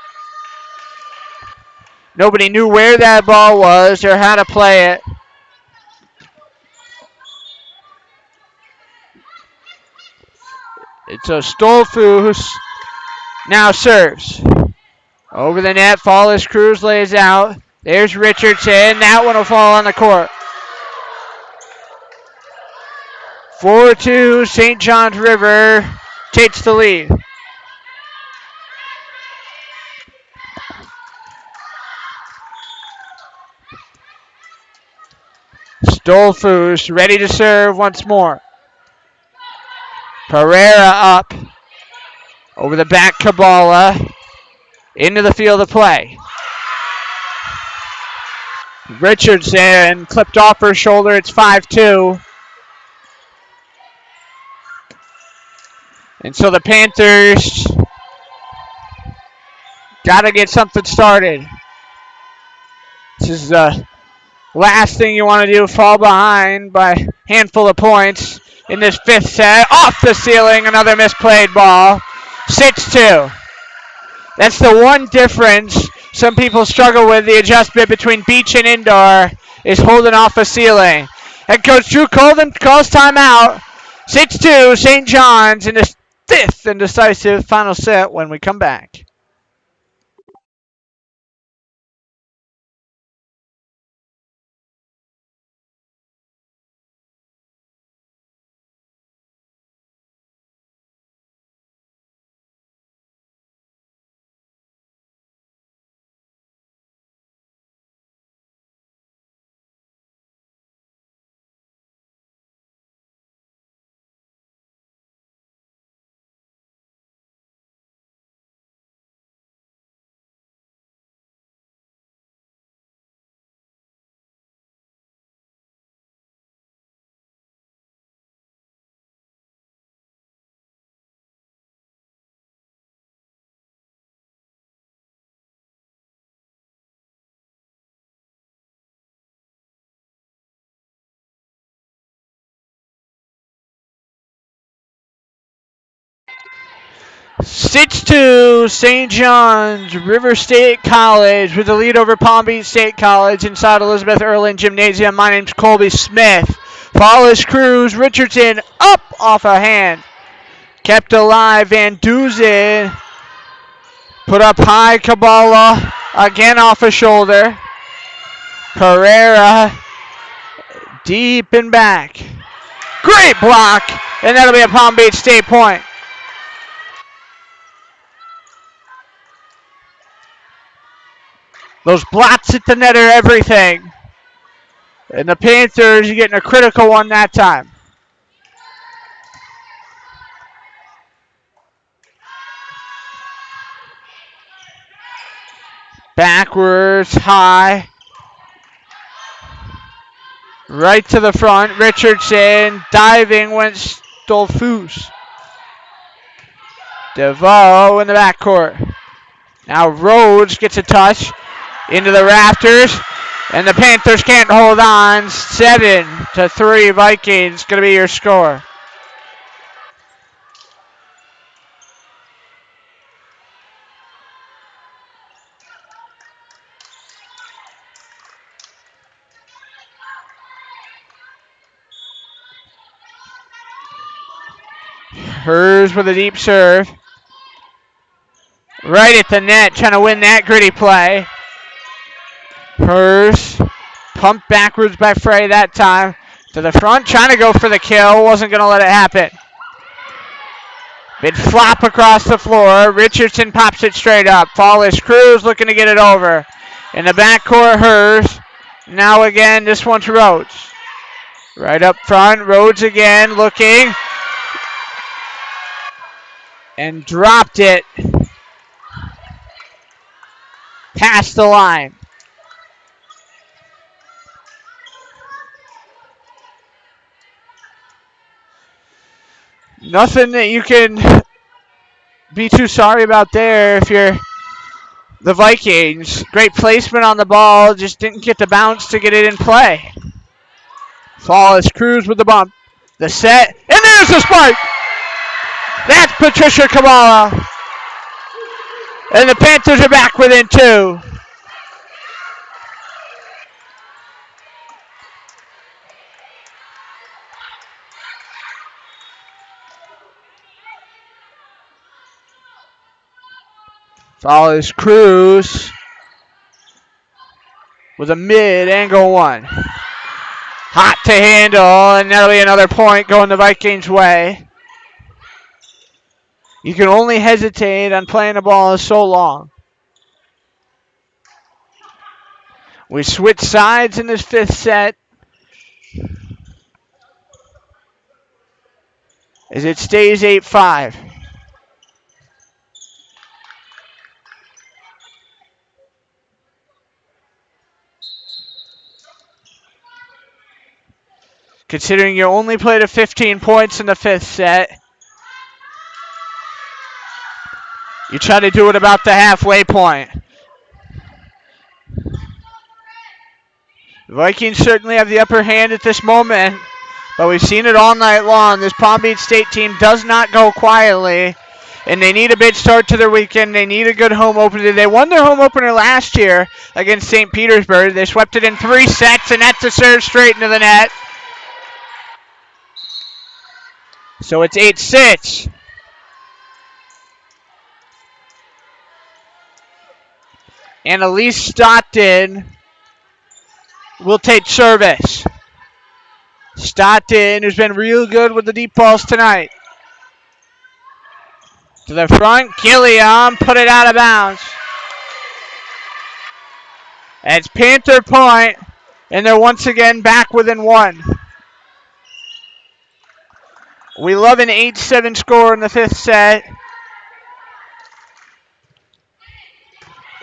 Nobody knew where that ball was or how to play it. It's a Stolfu who now serves. Over the net, Follis Cruz lays out. There's Richardson. That one will fall on the court. 4-2, St. John's River takes the lead. Stolfus ready to serve once more. Pereira up. Over the back, Kabbalah. Into the field of play. Richardson clipped off her shoulder. It's 5-2. And so the Panthers got to get something started. This is the last thing you want to do, fall behind by a handful of points in this fifth set. Off the ceiling, another misplayed ball. 6-2. That's the one difference some people struggle with, the adjustment between beach and indoor, is holding off a ceiling. Head coach Drew Colvin calls timeout. 6-2 St. John's in the fifth and decisive final set when we come back. Six two St. John's River State College with the lead over Palm Beach State College inside Elizabeth Erlin Gymnasium. My name's Colby Smith. Follows Cruz. Richardson up off a hand. Kept alive. Van Duzen put up high. Kabbalah again off a shoulder. Herrera deep and back. Great block. And that'll be a Palm Beach State point. Those blocks at the net are everything. And the Panthers are getting a critical one that time. Backwards, high. Right to the front. Richardson diving went Stolfus. DeVoe in the backcourt. Now Rhodes gets a touch into the rafters. And the Panthers can't hold on. 7-3 Vikings going to be your score. Hers with a deep serve. Right at the net, trying to win that gritty play. Hers pumped backwards by Frey that time. To the front, trying to go for the kill. Wasn't going to let it happen. Big flop across the floor. Richardson pops it straight up. Follis Cruz looking to get it over. In the backcourt, Hers. Now again, this one's Rhodes. Right up front, Rhodes again looking. And dropped it. Past the line. Nothing that you can be too sorry about there if you're the Vikings. Great placement on the ball, just didn't get the bounce to get it in play. Flawless Cruz with the bump. The set, and there's the spike! That's Patricia Kabbalah. And the Panthers are back within 2. Flawless Cruz with a mid-angle one. Hot to handle, and that'll be another point going the Vikings' way. You can only hesitate on playing the ball so long. We switch sides in this 5th set. As it stays 8-5. Considering you only played at 15 points in the 5th set, you try to do it about the halfway point. The Vikings certainly have the upper hand at this moment, but we've seen it all night long. This Palm Beach State team does not go quietly. and they need a big start to their weekend. They need a good home opener. They won their home opener last year against St. Petersburg. They swept it in 3 sets, and that's a serve straight into the net. So it's 8-6. And Elise Stockton will take service. Stockton, who's been real good with the deep balls tonight. To the front, Gilliam put it out of bounds. It's Panther point, and they're once again back within 1. We love an 8-7 score in the 5th set.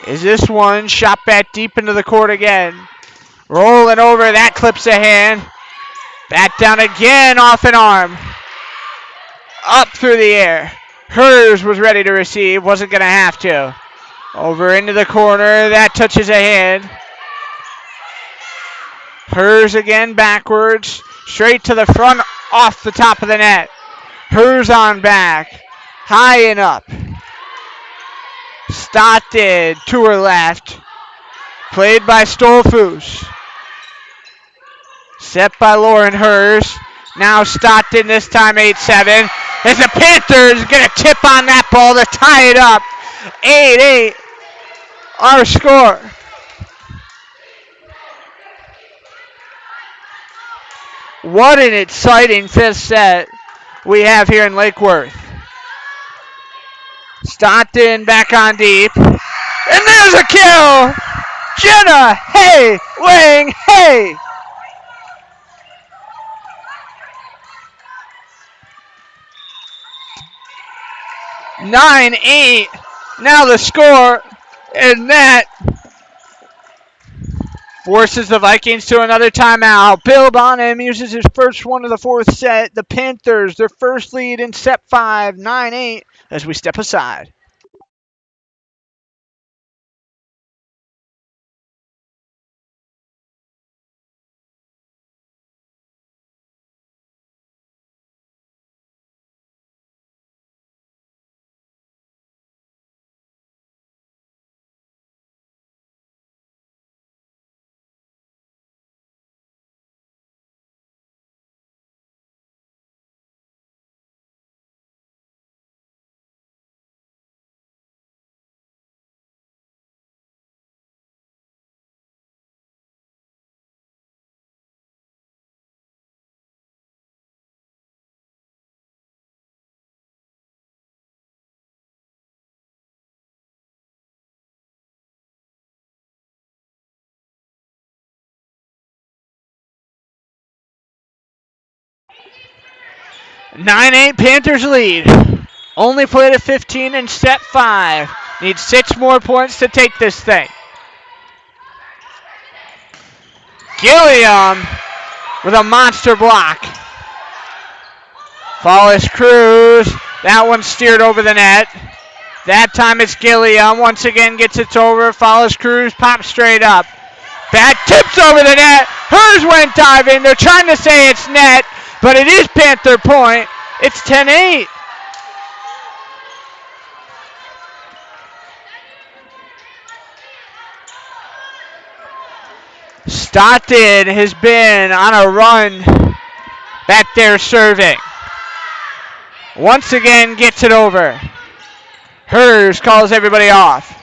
Is this one shot back deep into the court again? Rolling over, that clips a hand. Back down again, off an arm. Up through the air. Hers was ready to receive, wasn't going to have to. Over into the corner, that touches a hand. Hers again backwards, straight to the front, off the top of the net. Hers on back, high and up. Stockton to her left. Played by Stolfus. Set by Lauren Hers. Now Stockton, this time 8-7. As the Panthers going to tip on that ball to tie it up. 8-8, our score. What an exciting 5th set we have here in Lake Worth. Stockton back on deep. And there's a kill! Jenna, hey, Wang, hey! (9-8). Now the score, and that forces the Vikings to another timeout. Bill Bonham uses his first one of the 4th set. The Panthers, their first lead in set 5, 9-8, as we step aside. (9-8) Panthers lead. Only played at 15 in set 5. Need 6 more points to take this thing. Gilliam with a monster block. Fallis Cruz. That one steered over the net. That time it's Gilliam. Once again gets it over. Fallis Cruz pops straight up. That tips over the net. Hers went diving. They're trying to say it's net, but it is Panther point. It's 10-8. Stockton has been on a run back there serving. Once again gets it over. Hers calls everybody off.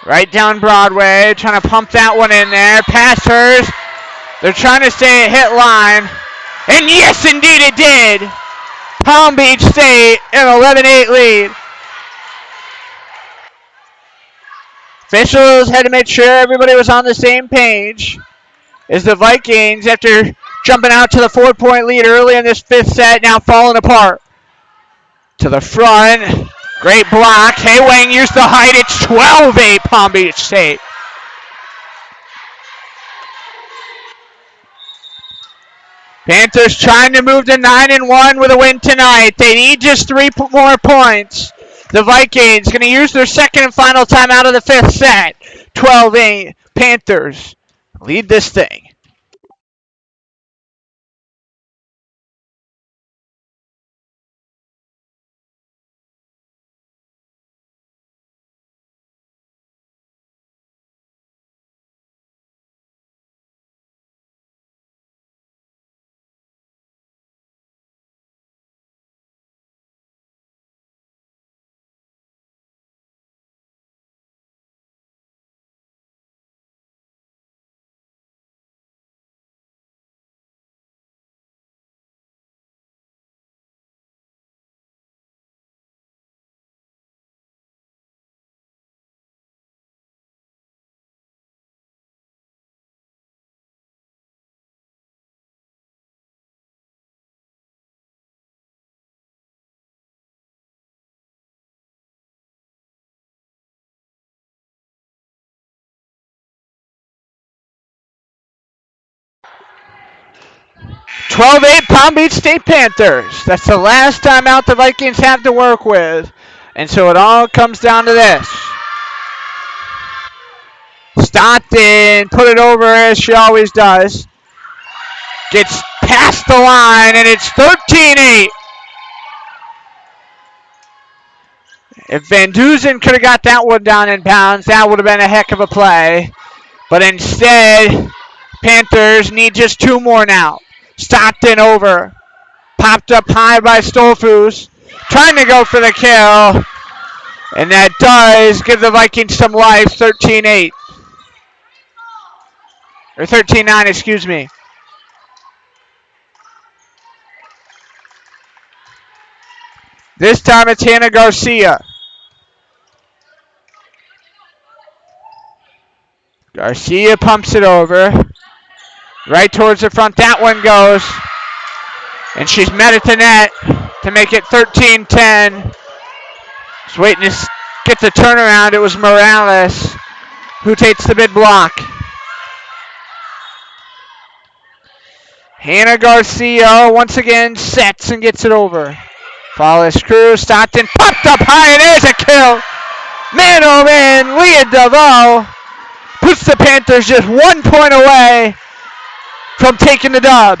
Right down Broadway, trying to pump that one in there. Past Hers. They're trying to say it hit line. And yes, indeed it did. Palm Beach State an 11-8 lead. Officials had to make sure everybody was on the same page as the Vikings, after jumping out to the 4-point lead early in this 5th set, now falling apart. To the front. Great block. Hey Wang used the height. It's 12-8 Palm Beach State. Panthers trying to move to 9-1 with a win tonight. They need just 3 more points. The Vikings going to use their second and final timeout of the 5th set. 12-8. Panthers lead this thing. 12-8 Palm Beach State Panthers. That's the last timeout the Vikings have to work with. And so it all comes down to this. Stockton put it over as she always does. Gets past the line, and it's 13-8. If Van Duzen could have got that one down in bounds, that would have been a heck of a play. But instead, Panthers need just 2 more now. Stockton over. Popped up high by Stolfus. Trying to go for the kill. And that does give the Vikings some life, 13-8. Or 13-9, excuse me. This time it's Hannah Garcia. Garcia pumps it over. Right towards the front. That one goes. And she's met at the net to make it 13-10. Just waiting to get the turnaround. It was Morales who takes the mid block. Hannah Garcia once again sets and gets it over. Follows Cruz. Stockton popped up high, and there's a kill. Man, oh man, Leah DeVoe puts the Panthers just 1 point away from taking the dub.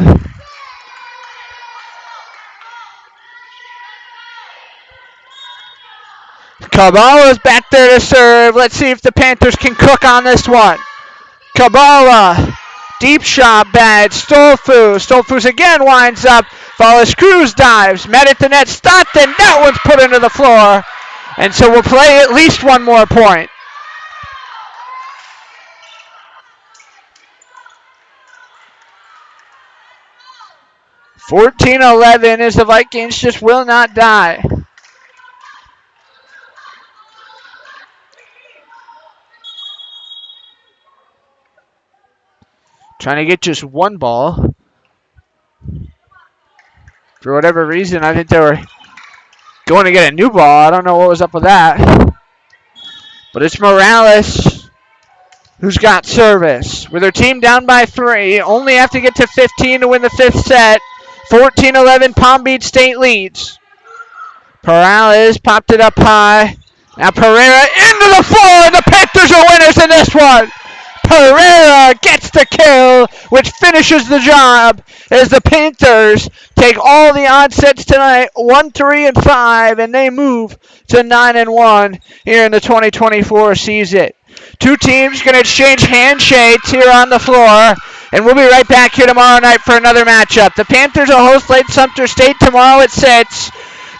Kabala's back there to serve. Let's see if the Panthers can cook on this one. Kabala, deep shot bad. Stolfus again winds up. Follows Cruz, dives. Met at the net. Stockton. That one's put into the floor. And so we'll play at least 1 more point. (14-11) as the Vikings just will not die. Trying to get just 1 ball. For whatever reason, I think they were going to get a new ball. I don't know what was up with that. But it's Morales who's got service. With her team down by 3, only have to get to 15 to win the 5th set. 14-11, Palm Beach State leads. Morales popped it up high. Now Pereira into the floor, and the Panthers are winners in this one. Pereira gets the kill, which finishes the job as the Panthers take all the odd sets tonight, 1, 3, and 5, and they move to 9-1 here in the 2024 season. 2 teams going to exchange handshakes here on the floor, and we'll be right back here tomorrow night for another matchup. The Panthers will host Lake Sumter State tomorrow at 6.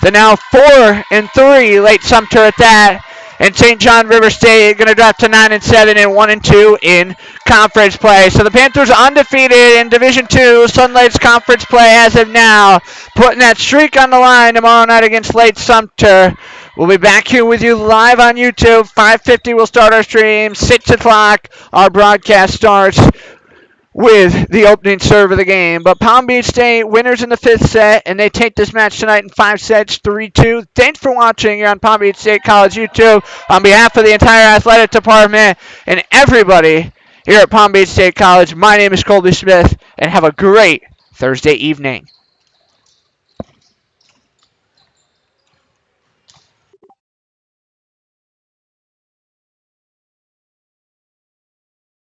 The now 4-3 Lake Sumter at that. And St. John River State going to drop to 9-7 and 1-2 in conference play. So the Panthers undefeated in Division II Sunlight's conference play as of now, putting that streak on the line tomorrow night against Lake Sumter. We'll be back here with you live on YouTube. 5:50 we'll start our stream. 6 o'clock our broadcast starts with the opening serve of the game. But Palm Beach State winners in the 5th set, and they take this match tonight in 5 sets, 3-2. Thanks for watching here on Palm Beach State College YouTube. On behalf of the entire athletic department and everybody here at Palm Beach State College, my name is Colby Smith, and have a great Thursday evening.